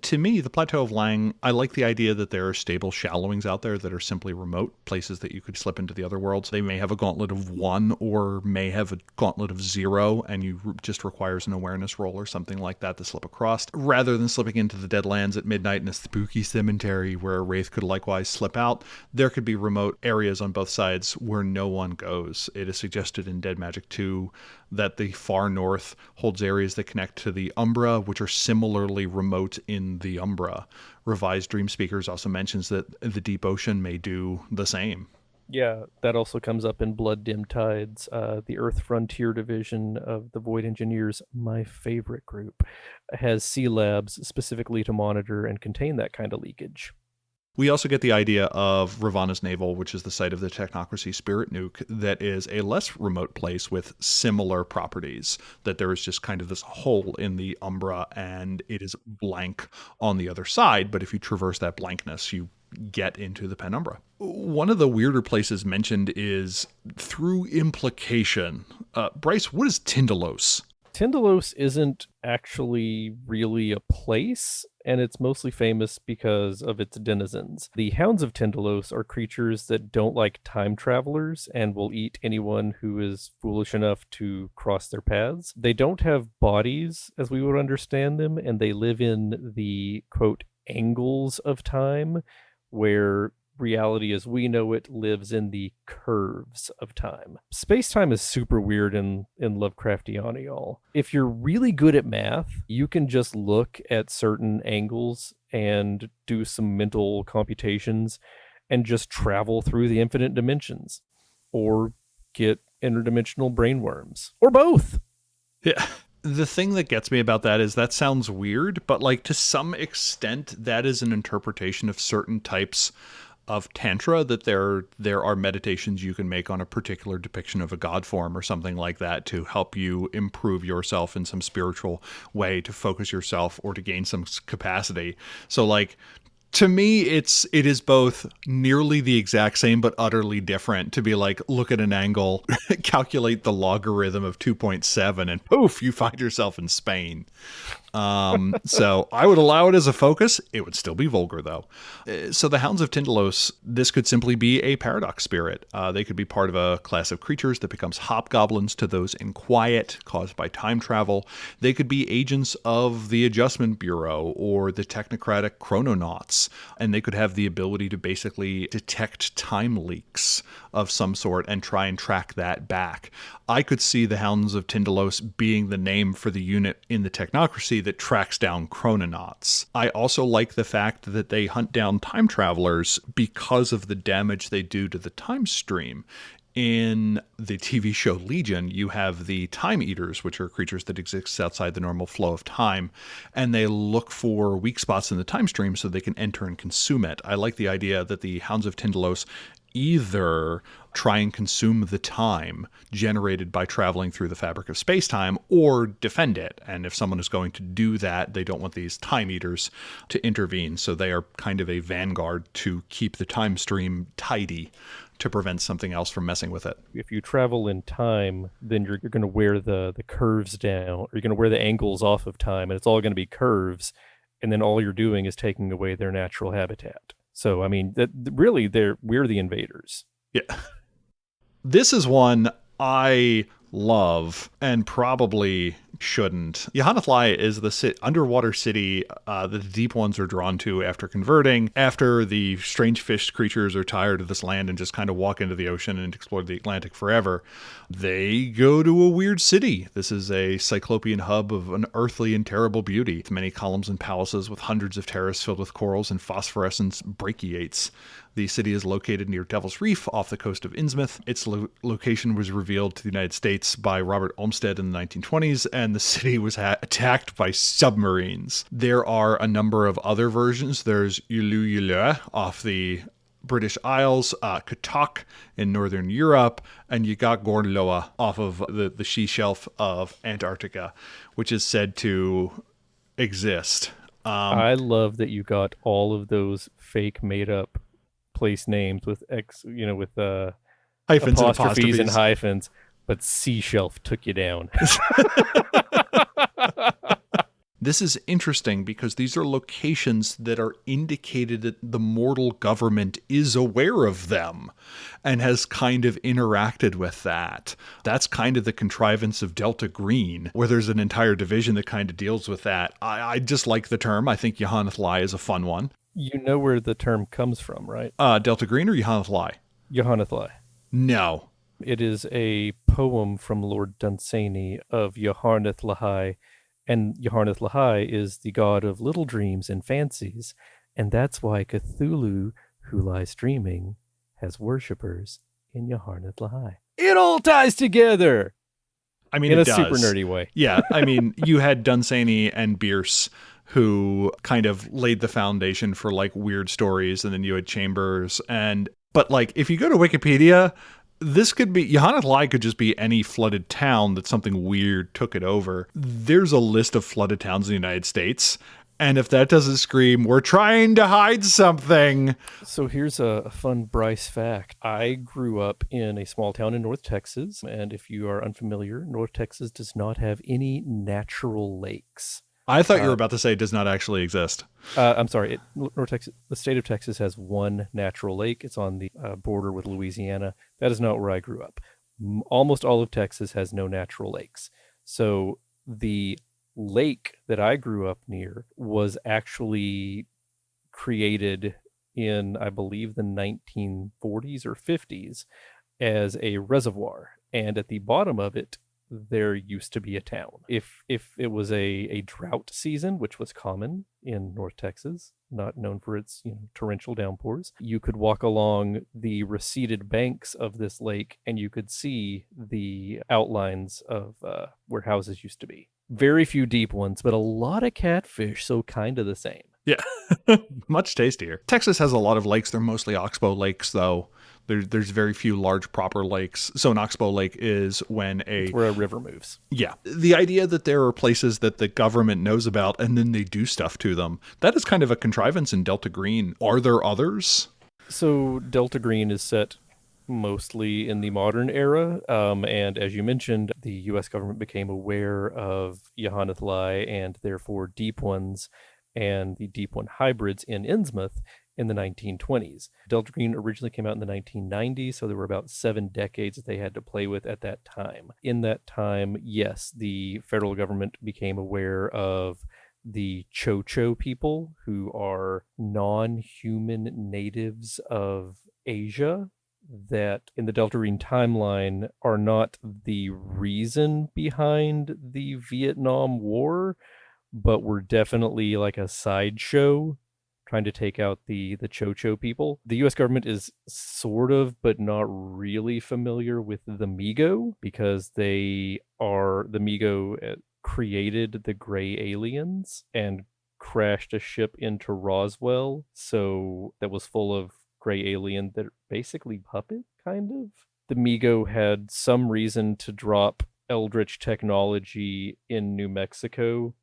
To me, the Plateau of Leng, I like the idea that there are stable shallowings out there that are simply remote, places that you could slip into the other worlds. They may have a gauntlet of 1 or may have a gauntlet of 0, and you just requires an awareness roll or something like that to slip across, rather than slipping into the Deadlands at midnight in a spooky cemetery where a wraith could likewise slip out. There could be remote areas on both sides where no one goes. It is suggested in Dead Magic 2 that the far north holds areas that connect to the Umbra, which are similarly remote in the Umbra. Revised Dream Speakers also mentions that the deep ocean may do the same. Yeah, that also comes up in Blood Dim Tides. The Earth Frontier Division of the Void Engineers, my favorite group, has sea labs specifically to monitor and contain that kind of leakage. We also get the idea of Ravana's Navel, which is the site of the Technocracy Spirit Nuke, that is a less remote place with similar properties, that there is just kind of this hole in the Umbra and it is blank on the other side, but if you traverse that blankness, you get into the Penumbra. One of the weirder places mentioned is through implication. Bryce, what is Tindalos? Tindalos isn't actually really a place, and it's mostly famous because of its denizens. The Hounds of Tindalos are creatures that don't like time travelers and will eat anyone who is foolish enough to cross their paths. They don't have bodies, as we would understand them, and they live in the, quote, angles of time, where reality as we know it lives in the curves of time. Space-time is super weird in Lovecraftiana, y'all. If you're really good at math, you can just look at certain angles and do some mental computations and just travel through the infinite dimensions. Or get interdimensional brainworms. Or both! Yeah. The thing that gets me about that is that sounds weird, but to some extent, that is an interpretation of certain types of Tantra, that there are meditations you can make on a particular depiction of a god form or something like that to help you improve yourself in some spiritual way, to focus yourself or to gain some capacity. So to me, it is both nearly the exact same but utterly different to be look at an angle, calculate the logarithm of 2.7, and poof, you find yourself in Spain. So I would allow it as a focus. It would still be vulgar, though. So the Hounds of Tindalos, this could simply be a paradox spirit. They could be part of a class of creatures that becomes hobgoblins to those in quiet, caused by time travel. They could be agents of the Adjustment Bureau or the technocratic chrononauts. Tindalos, and they could have the ability to basically detect time leaks of some sort and try and track that back. I could see the Hounds of Tindalos being the name for the unit in the technocracy that tracks down chrononauts. I also like the fact that they hunt down time travelers because of the damage they do to the time stream. In the TV show Legion, you have the Time Eaters, which are creatures that exist outside the normal flow of time, and they look for weak spots in the time stream so they can enter and consume it. I like the idea that the Hounds of Tindalos either try and consume the time generated by traveling through the fabric of space-time or defend it. And if someone is going to do that, they don't want these Time Eaters to intervene, so they are kind of a vanguard to keep the time stream tidy to prevent something else from messing with it. If you travel in time, then you're going to wear the curves down, or you're going to wear the angles off of time, and it's all going to be curves, and then all you're doing is taking away their natural habitat. So, I mean, we're the invaders. Yeah. This is one I love and probably shouldn't. Yohannathli is the underwater city that the deep ones are drawn to after converting. After the strange fish creatures are tired of this land and just kind of walk into the ocean and explore the Atlantic forever, they go to a weird city. This is a cyclopean hub of an earthly and terrible beauty, with many columns and palaces with hundreds of terraces filled with corals and phosphorescent brachiates. The city is located near Devil's Reef off the coast of Innsmouth. Its location was revealed to the United States by Robert Olmsted in the 1920s, and the city was attacked by submarines. There are a number of other versions. There's Ulu off the British Isles, Katok in Northern Europe, and you got Gorloa off of the sea shelf of Antarctica, which is said to exist. I love that you got all of those fake made-up place names with Hyphens apostrophes and hyphens, but sea shelf took you down. This is interesting because these are locations that are indicated that the mortal government is aware of them and has kind of interacted with that. That's kind of the contrivance of Delta Green, where there's an entire division that kind of deals with that. I just like the term. I think Yohannathli is a fun one. You know where the term comes from, right? Delta Green or Yohannathli? Yohannathli. No. It is a poem from Lord Dunsany of Yoharnath-Lahai, and Yoharnath-Lahai is the god of little dreams and fancies, and that's why Cthulhu, who lies dreaming, has worshippers in Yoharnath-Lahai. It all ties together! I mean, in it a does. Super nerdy way. Yeah, I mean, you had Dunsany and Bierce, who kind of laid the foundation for like weird stories, and then you had Chambers, but like if you go to Wikipedia, this could be Yohannathli could just be any flooded town that something weird took it over. There's a list of flooded towns in the United States, and if that doesn't scream, we're trying to hide something. So here's a fun Bryce fact. I grew up in a small town in North Texas, and if you are unfamiliar, North Texas does not have any natural lakes. I thought you were about to say it does not actually exist. I'm sorry. North Texas, the state of Texas has one natural lake. It's on the border with Louisiana. That is not where I grew up. Almost all of Texas has no natural lakes. So the lake that I grew up near was actually created in, I believe, the 1940s or 50s as a reservoir. And at the bottom of it, there used to be a town. If it was a drought season, which was common in North Texas, not known for its torrential downpours, you could walk along the receded banks of this lake and you could see the outlines of where houses used to be. Very few deep ones, but a lot of catfish, so kind of the same. Yeah, much tastier. Texas has a lot of lakes. They're mostly oxbow lakes, though. There's very few large proper lakes. So an oxbow lake is when it's where a river moves. Yeah. The idea that there are places that the government knows about and then they do stuff to them, that is kind of a contrivance in Delta Green. Are there others? So Delta Green is set mostly in the modern era. And as you mentioned, the U.S. government became aware of Yohannathli and therefore deep ones and the deep one hybrids in Innsmouth in the 1920s. Delta Green originally came out in the 1990s, so there were about 7 decades that they had to play with at that time. In that time, yes, the federal government became aware of the Chocho people, who are non-human natives of Asia that in the Deltarune timeline are not the reason behind the Vietnam War, but were definitely like a sideshow trying to take out the Chocho people. The US government is sort of, but not really familiar with the Migo, because the Migo created the gray aliens and crashed a ship into Roswell, so that was full of gray alien that are basically puppet, kind of. The Migo had some reason to drop eldritch technology in New Mexico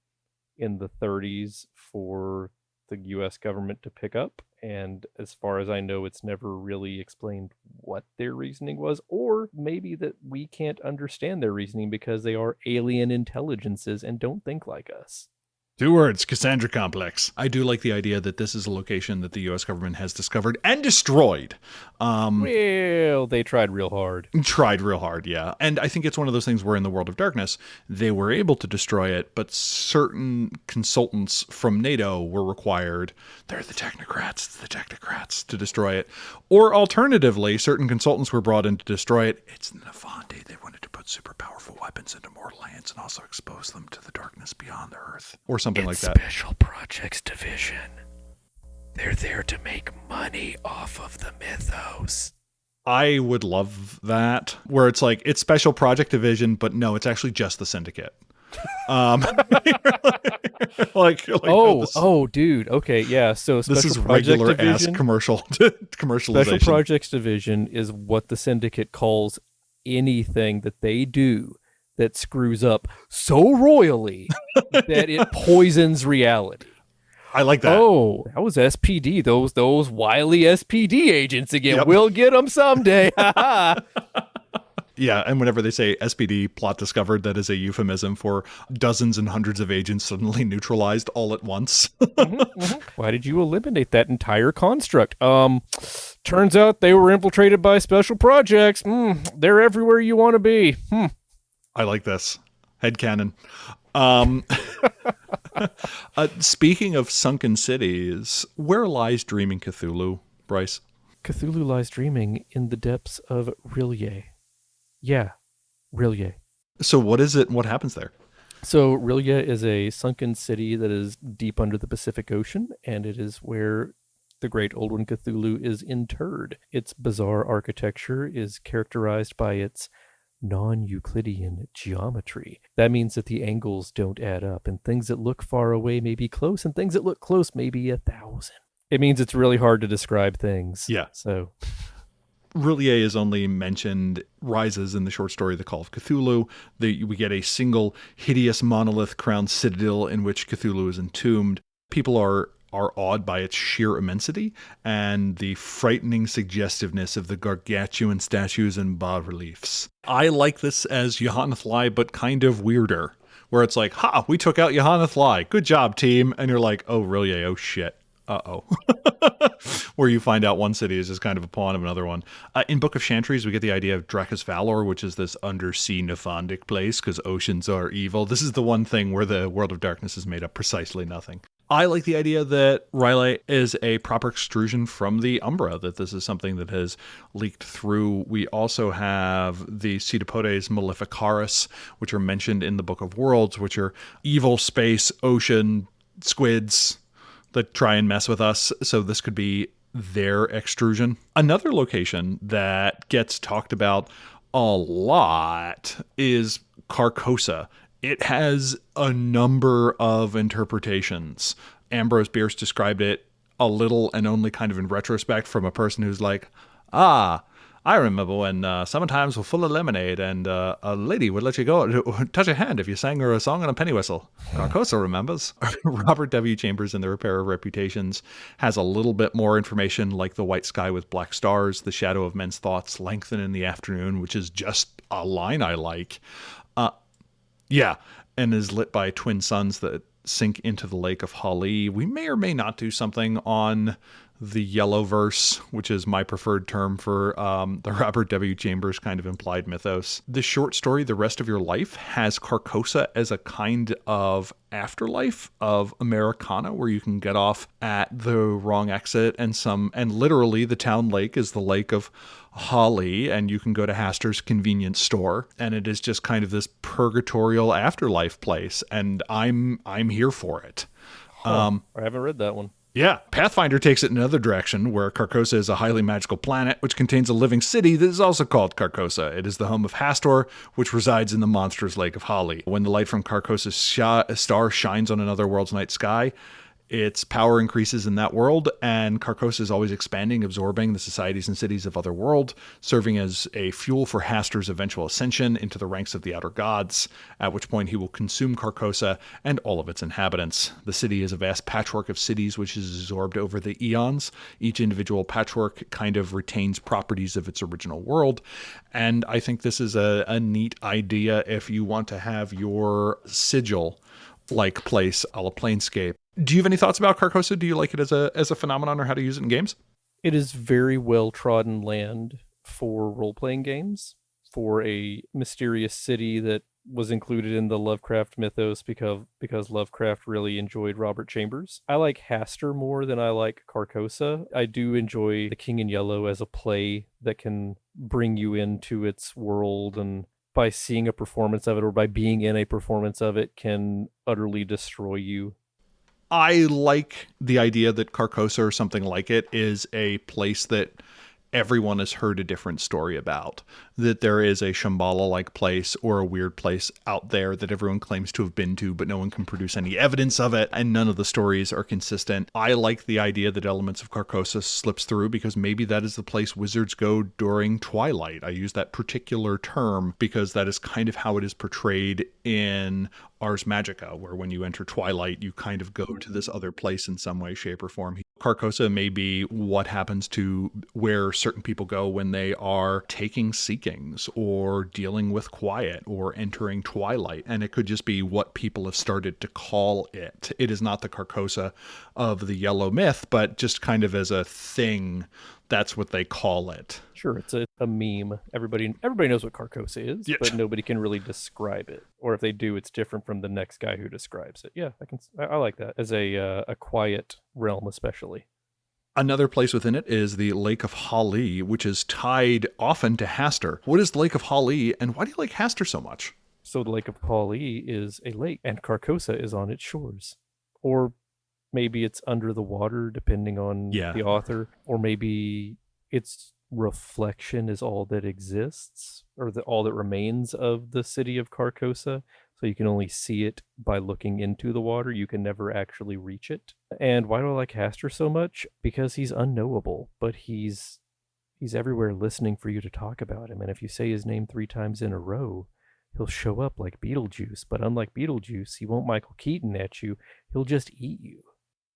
in the 30s for the US government to pick up, and as far as I know, it's never really explained what their reasoning was, or maybe that we can't understand their reasoning because they are alien intelligences and don't think like us. 2 words, Cassandra Complex. I do like the idea that this is a location that the U.S. government has discovered and destroyed. Well, they tried real hard. Tried real hard, yeah. And I think it's one of those things where in the World of Darkness, they were able to destroy it, but certain consultants from NATO were required, they're the technocrats, to destroy it. Or alternatively, certain consultants were brought in to destroy it. It's Nefandi. They wanted to put super powerful weapons into mortal hands and also expose them to the darkness beyond the earth. Or something like that. Special Projects Division. They're there to make money off of the Mythos. I would love that, where it's like, it's Special Project Division, but no, it's actually just the Syndicate. Dude. Okay, yeah. So this is regular ass commercialization. Special Projects Division is what the Syndicate calls anything that they do that screws up so royally that it poisons reality. I like that. Oh, that was SPD. Those wily SPD agents again. Yep. We'll get them someday. Yeah, and whenever they say SPD plot discovered, that is a euphemism for dozens and hundreds of agents suddenly neutralized all at once. Why did you eliminate that entire construct? Turns out they were infiltrated by special projects. They're everywhere you want to be. I like this. Headcanon. Speaking of sunken cities, where lies Dreaming Cthulhu, Bryce? Cthulhu lies dreaming in the depths of Rillier. Yeah, Rillier. So what is it and what happens there? So Rillier is a sunken city that is deep under the Pacific Ocean, and it is where the great old one Cthulhu is interred. Its bizarre architecture is characterized by its non-Euclidean geometry. That means that the angles don't add up, and things that look far away may be close, and things that look close may be 1,000. It means it's really hard to describe things. Yeah. So Rillier is only mentioned, rises in the short story The Call of Cthulhu. We get a single hideous monolith-crowned citadel in which Cthulhu is entombed. People are awed by its sheer immensity and the frightening suggestiveness of the gargantuan statues and bas-reliefs. I like this as Yohannath Lai, but kind of weirder, where it's like, we took out Yohannath Lai. Good job, team. And you're like, oh, Rillier, oh, shit. Uh-oh. Where you find out one city is just kind of a pawn of another one. In Book of Chantries, we get the idea of Dracus Valor, which is this undersea Nephandic place, because oceans are evil. This is the one thing where the World of Darkness is made of precisely nothing. I like the idea that Riley is a proper extrusion from the Umbra, that this is something that has leaked through. We also have the Pseudopodes Maleficaris, which are mentioned in the Book of Worlds, which are evil space, ocean, squids that try and mess with us. So this could be their extrusion. Another location that gets talked about a lot is Carcosa. It has a number of interpretations. Ambrose Bierce described it a little and only kind of in retrospect from a person who's like, I remember when summertimes were full of lemonade and a lady would let you go touch a hand if you sang her a song on a penny whistle. Carcosa remembers. Robert W. Chambers in The Repair of Reputations has a little bit more information, like the white sky with black stars, the shadow of men's thoughts lengthen in the afternoon, which is just a line I like. Yeah, and is lit by twin suns that sink into the lake of Hali. We may or may not do something on the Yellowverse, which is my preferred term for the Robert W. Chambers kind of implied mythos. The short story, The Rest of Your Life, has Carcosa as a kind of afterlife of Americana, where you can get off at the wrong exit, and literally the town lake is the lake of Hali, and you can go to Haster's convenience store, and it is just kind of this purgatorial afterlife place, and I'm here for it. I haven't read that one. Yeah, Pathfinder takes it in another direction, where Carcosa is a highly magical planet which contains a living city that is also called Carcosa. It is the home of Hastor, which resides in the monstrous lake of Hali. When the light from Carcosa's star shines on another world's night sky, its power increases in that world, and Carcosa is always expanding, absorbing the societies and cities of Otherworld, serving as a fuel for Hastor's eventual ascension into the ranks of the outer gods, at which point he will consume Carcosa and all of its inhabitants. The city is a vast patchwork of cities which is absorbed over the eons. Each individual patchwork kind of retains properties of its original world, and I think this is a neat idea if you want to have your sigil-like place a la Planescape. Do you have any thoughts about Carcosa? Do you like it as a phenomenon, or how to use it in games? It is very well trodden land for role-playing games, for a mysterious city that was included in the Lovecraft mythos because Lovecraft really enjoyed Robert Chambers. I like Hastur more than I like Carcosa. I do enjoy The King in Yellow as a play that can bring you into its world, and by seeing a performance of it or by being in a performance of it can utterly destroy you. I like the idea that Carcosa or something like it is a place that everyone has heard a different story about, that there is a Shambhala-like place or a weird place out there that everyone claims to have been to, but no one can produce any evidence of it, and none of the stories are consistent. I like the idea that elements of Carcosa slips through, because maybe that is the place wizards go during Twilight. I use that particular term because that is kind of how it is portrayed in Ars Magica, where when you enter Twilight, you kind of go to this other place in some way, shape, or form. Carcosa may be what happens to where certain people go when they are taking seekings or dealing with quiet or entering Twilight. And it could just be what people have started to call it. It is not the Carcosa of the Yellow Myth, but just kind of as a thing, that's what they call it. Sure, it's a meme. Everybody knows what Carcosa is, but nobody can really describe it. Or if they do, it's different from the next guy who describes it. Yeah, I like that as a quiet realm, especially. Another place within it is the Lake of Hali, which is tied often to Hastur. What is the Lake of Hali, and why do you like Hastur so much? So the Lake of Hali is a lake, and Carcosa is on its shores. Or maybe it's under the water, depending on the author. Or maybe its reflection is all that exists, or all that remains of the city of Carcosa. So you can only see it by looking into the water. You can never actually reach it. And why do I like Hastur so much? Because he's unknowable, but he's everywhere listening for you to talk about him. And if you say his name 3 times in a row, he'll show up like Beetlejuice. But unlike Beetlejuice, he won't Michael Keaton at you. He'll just eat you.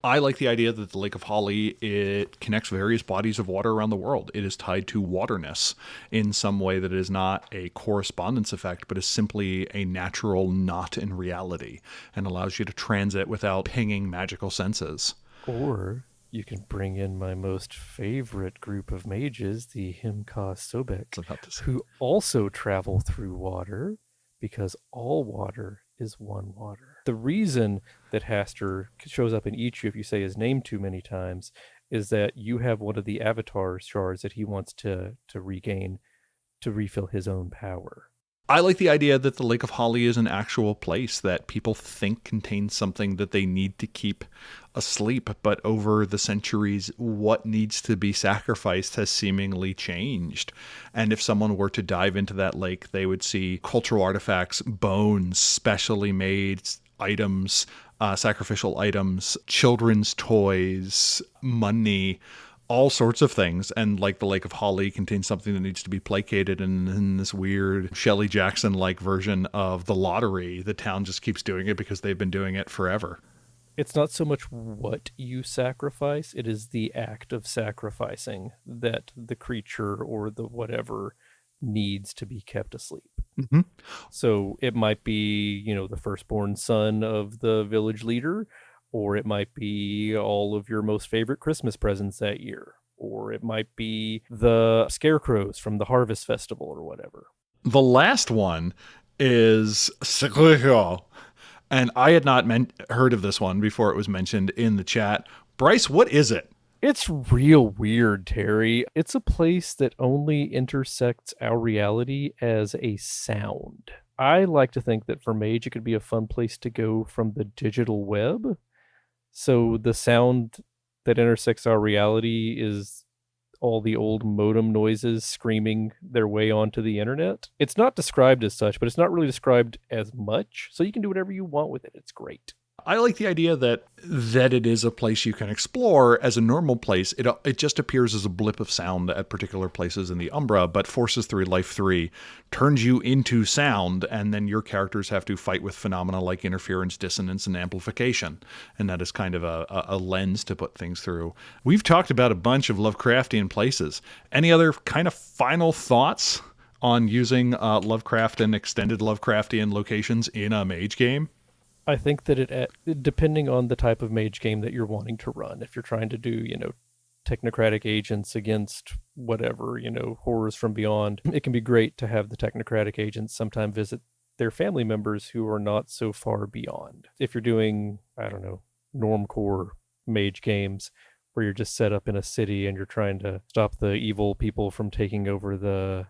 I like the idea that the Lake of Hali, it connects various bodies of water around the world. It is tied to waterness in some way that is not a correspondence effect, but is simply a natural knot in reality, and allows you to transit without pinging magical senses. Or you can bring in my most favorite group of mages, the Himka Sobek, who also travel through water, because all water is one water. The reason that Hastur shows up in each if you say his name too many times is that you have one of the avatar shards that he wants to regain to refill his own power. I like the idea that the Lake of Hali is an actual place that people think contains something that they need to keep asleep, but over the centuries, what needs to be sacrificed has seemingly changed. And if someone were to dive into that lake, they would see cultural artifacts, bones, specially made items, sacrificial items, children's toys, money, all sorts of things. And like the Lake of Hali contains something that needs to be placated, and in this weird Shelley Jackson-like version of the lottery, the town just keeps doing it because they've been doing it forever. It's not so much what you sacrifice, it is the act of sacrificing that the creature or the whatever needs to be kept asleep. Mm-hmm. So it might be, the firstborn son of the village leader, Or it might be all of your most favorite Christmas presents that year. Or it might be the scarecrows from the Harvest Festival or whatever. The last one is Cthulhu, and I had not heard of this one before it was mentioned in the chat. Bryce, what is it? It's real weird, Terry. It's a place that only intersects our reality as a sound. I like to think that for Mage, it could be a fun place to go from the digital web. So the sound that intersects our reality is all the old modem noises screaming their way onto the internet. It's not described as such, but it's not really described as much. So you can do whatever you want with it. It's great. I like the idea that it is a place you can explore as a normal place. It just appears as a blip of sound at particular places in the Umbra, but Forces 3 Life 3 turns you into sound, and then your characters have to fight with phenomena like interference, dissonance, and amplification. And that is kind of a lens to put things through. We've talked about a bunch of Lovecraftian places. Any other kind of final thoughts on using Lovecraft and extended Lovecraftian locations in a Mage game? I think that depending on the type of Mage game that you're wanting to run, if you're trying to do, technocratic agents against whatever, horrors from beyond, it can be great to have the technocratic agents sometime visit their family members who are not so far beyond. If you're doing, normcore Mage games where you're just set up in a city and you're trying to stop the evil people from taking over the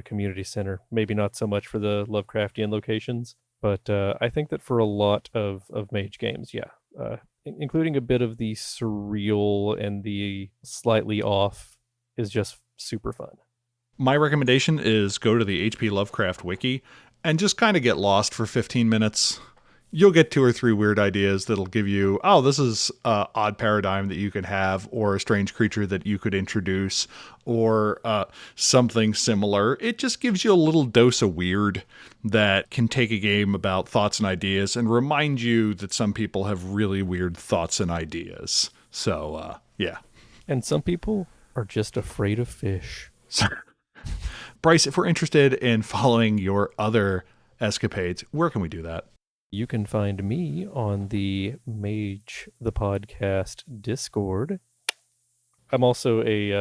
community center, maybe not so much for the Lovecraftian locations. But I think that for a lot of Mage games, including a bit of the surreal and the slightly off is just super fun. My recommendation is go to the HP Lovecraft Wiki and just kind of get lost for 15 minutes. You'll get 2 or 3 weird ideas that'll give you, oh, this is an odd paradigm that you could have, or a strange creature that you could introduce, or something similar. It just gives you a little dose of weird that can take a game about thoughts and ideas and remind you that some people have really weird thoughts and ideas. So, yeah. And some people are just afraid of fish. Bryce, if we're interested in following your other escapades, where can we do that? You can find me on the Mage the Podcast Discord. I'm also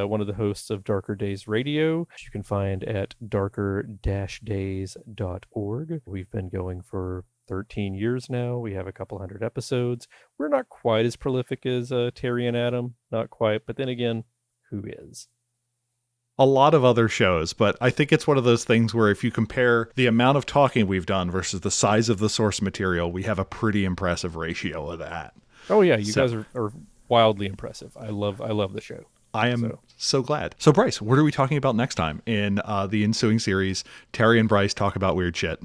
one of the hosts of Darker Days Radio, which you can find at darker-days.org. We've been going for 13 years now. We have a couple hundred episodes. We're not quite as prolific as Terry and Adam, not quite, but then again, who is? A lot of other shows, but I think it's one of those things where if you compare the amount of talking we've done versus the size of the source material, we have a pretty impressive ratio of that. Oh yeah, you guys are wildly impressive. I love the show. I am so glad. So Bryce, what are we talking about next time in the ensuing series? Terry and Bryce talk about weird shit.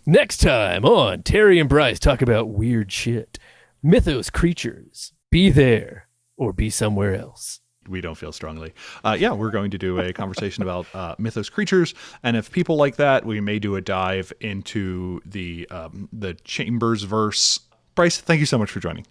Next time on Terry and Bryce talk about weird shit. Mythos creatures. Be there or be somewhere else. We don't feel strongly. We're going to do a conversation about Mythos creatures, and if people like that, we may do a dive into the Chambers verse. Bryce, thank you so much for joining.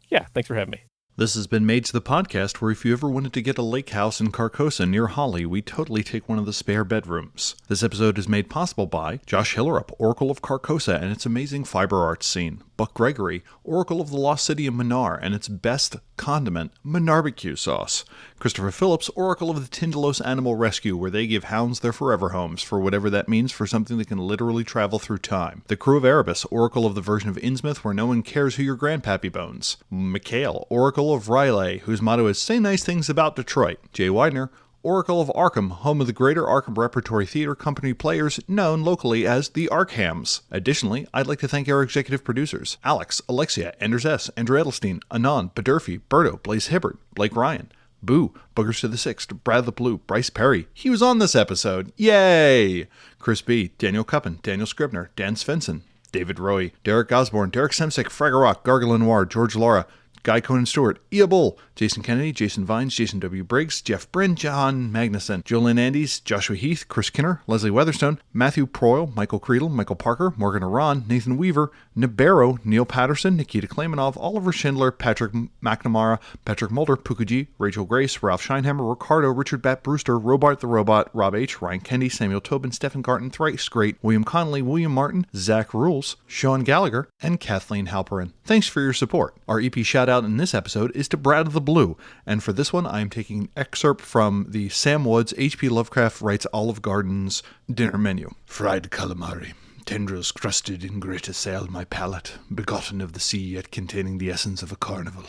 Yeah, thanks for having me. This has been Mage the Podcast, where if you ever wanted to get a lake house in Carcosa near Hali, we totally take one of the spare bedrooms. This episode is made possible by Josh Hillerup, Oracle of Carcosa and its amazing fiber arts scene, Buck Gregory, Oracle of the Lost City of Manar and its best condiment, Manarbecue sauce, Christopher Phillips, Oracle of the Tindalos Animal Rescue, where they give hounds their forever homes, for whatever that means for something that can literally travel through time, the crew of Erebus, Oracle of the version of Innsmouth where no one cares who your grandpappy bones, Mikhail, Oracle of Riley, whose motto is Say Nice Things About Detroit, Jay Widener, Oracle of Arkham, home of the Greater Arkham Repertory Theater Company players known locally as the Arkhams. Additionally, I'd like to thank our executive producers, Alex, Alexia, Anders S., Andrew Edelstein, Anand, Badurfi, Berto, Blaze Hibbert, Blake Ryan, Boo, Boogers to the Sixth, Brad the Blue, Bryce Perry. He was on this episode. Yay! Chris B., Daniel Cuppen, Daniel Scribner, Dan Svensson, David Roy, Derek Osborne, Derek Semsek, Fragger Rock, Gargle Noir, George Laura, Guy Conan Stewart, Ia Bull, Jason Kennedy, Jason Vines, Jason W. Briggs, Jeff Bryn, John Magnuson, Jolyn Andes, Joshua Heath, Chris Kinner, Leslie Weatherstone, Matthew Proyle, Michael Creedle, Michael Parker, Morgan Aran, Nathan Weaver, Nibero, Neil Patterson, Nikita Klaimanov, Oliver Schindler, Patrick McNamara, Patrick Mulder, Pukuji, Rachel Grace, Ralph Scheinhammer, Ricardo, Richard Bat Brewster, Robart the Robot, Rob H., Ryan Kendi, Samuel Tobin, Stephen Garten, Thrice Great, William Connolly, William Martin, Zach Rules, Sean Gallagher, and Kathleen Halperin. Thanks for your support. Our EP shout-out in this episode is to Brad of the Blue, and for this one, I am taking an excerpt from the Sam Woods H.P. Lovecraft Writes Olive Garden's dinner menu. Fried calamari. Tendrils crusted in grit assailed my palate, begotten of the sea yet containing the essence of a carnival.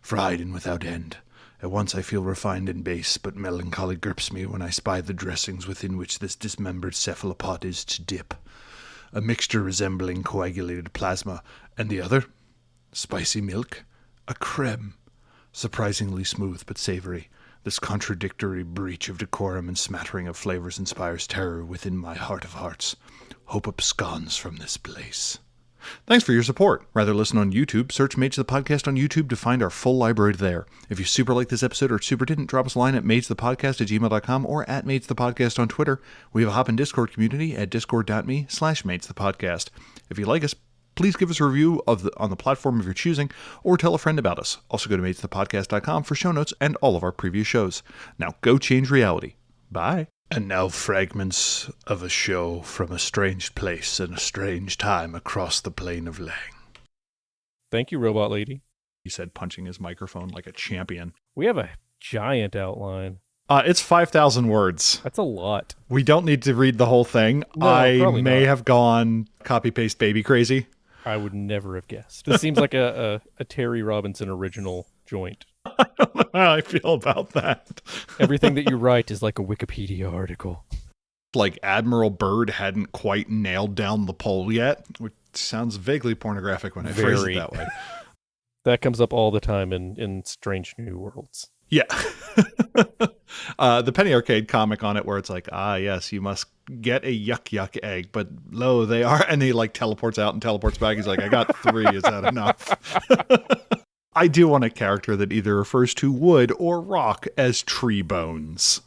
Fried and without end. At once I feel refined and base, but melancholy grips me when I spy the dressings within which this dismembered cephalopod is to dip. A mixture resembling coagulated plasma, and the other? Spicy milk? A creme. Surprisingly smooth but savory. This contradictory breach of decorum and smattering of flavors inspires terror within my heart of hearts. Hope absconds from this place. Thanks for your support. Rather listen on YouTube, search Mage the Podcast on YouTube to find our full library there. If you super like this episode or super didn't, drop us a line at magethepodcast@gmail.com or at Mage the Podcast on Twitter. We have a hop in Discord community at discord.me/magethepodcast. If you like us, please give us a review on the platform of your choosing, or tell a friend about us. Also go to magethepodcast.com for show notes and all of our previous shows. Now go change reality. Bye. And now fragments of a show from a strange place and a strange time across the plain of Leng. Thank you, Robot Lady. He said, punching his microphone like a champion. We have a giant outline. It's 5,000 words. That's a lot. We don't need to read the whole thing. No, I may not. have gone copy-paste baby crazy. I would never have guessed. This seems like a Terry Robinson original joint. I don't know how I feel about that. Everything that you write is like a Wikipedia article. Like Admiral Byrd hadn't quite nailed down the pole yet, which sounds vaguely pornographic when I phrase it that way. That comes up all the time in Strange New Worlds. Yeah. The Penny Arcade comic on it where it's like, yes, you must get a yuck egg, but lo, they are. And he like teleports out and teleports back. He's like, I got 3. Is that enough? I do want a character that either refers to wood or rock as tree bones.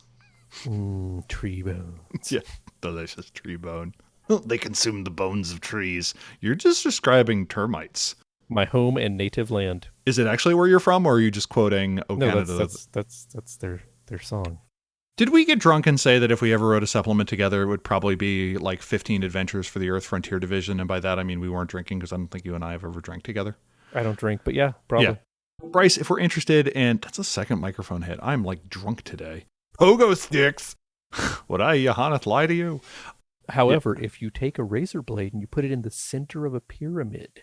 Tree bones. Yeah, delicious tree bone. They consume the bones of trees. You're just describing termites. My home and native land. Is it actually where you're from, or are you just quoting "O Canada"? That's their song. Did we get drunk and say that if we ever wrote a supplement together, it would probably be like 15 Adventures for the Earth Frontier Division? And by that, I mean we weren't drinking, because I don't think you and I have ever drank together. I don't drink, but yeah, probably. Yeah. Bryce, if we're interested, and that's a second microphone hit. I'm like drunk today. Pogo sticks. Would I, Johannes, lie to you? However, if you take a razor blade and you put it in the center of a pyramid,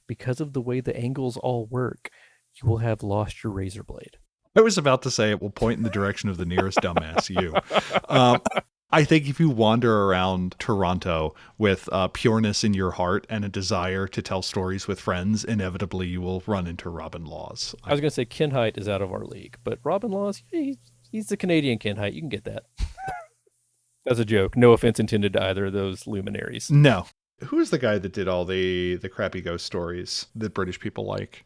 because of the way the angles all work, you will have lost your razor blade. I was about to say it will point in the direction of the nearest dumbass, you. I think if you wander around Toronto with pureness in your heart and a desire to tell stories with friends, inevitably you will run into Robin Laws. I was going to say Kinheit is out of our league, but Robin Laws, he's the Canadian Kinheit. You can get that. That's a joke. No offense intended to either of those luminaries. No. Who's the guy that did all the crappy ghost stories that British people like?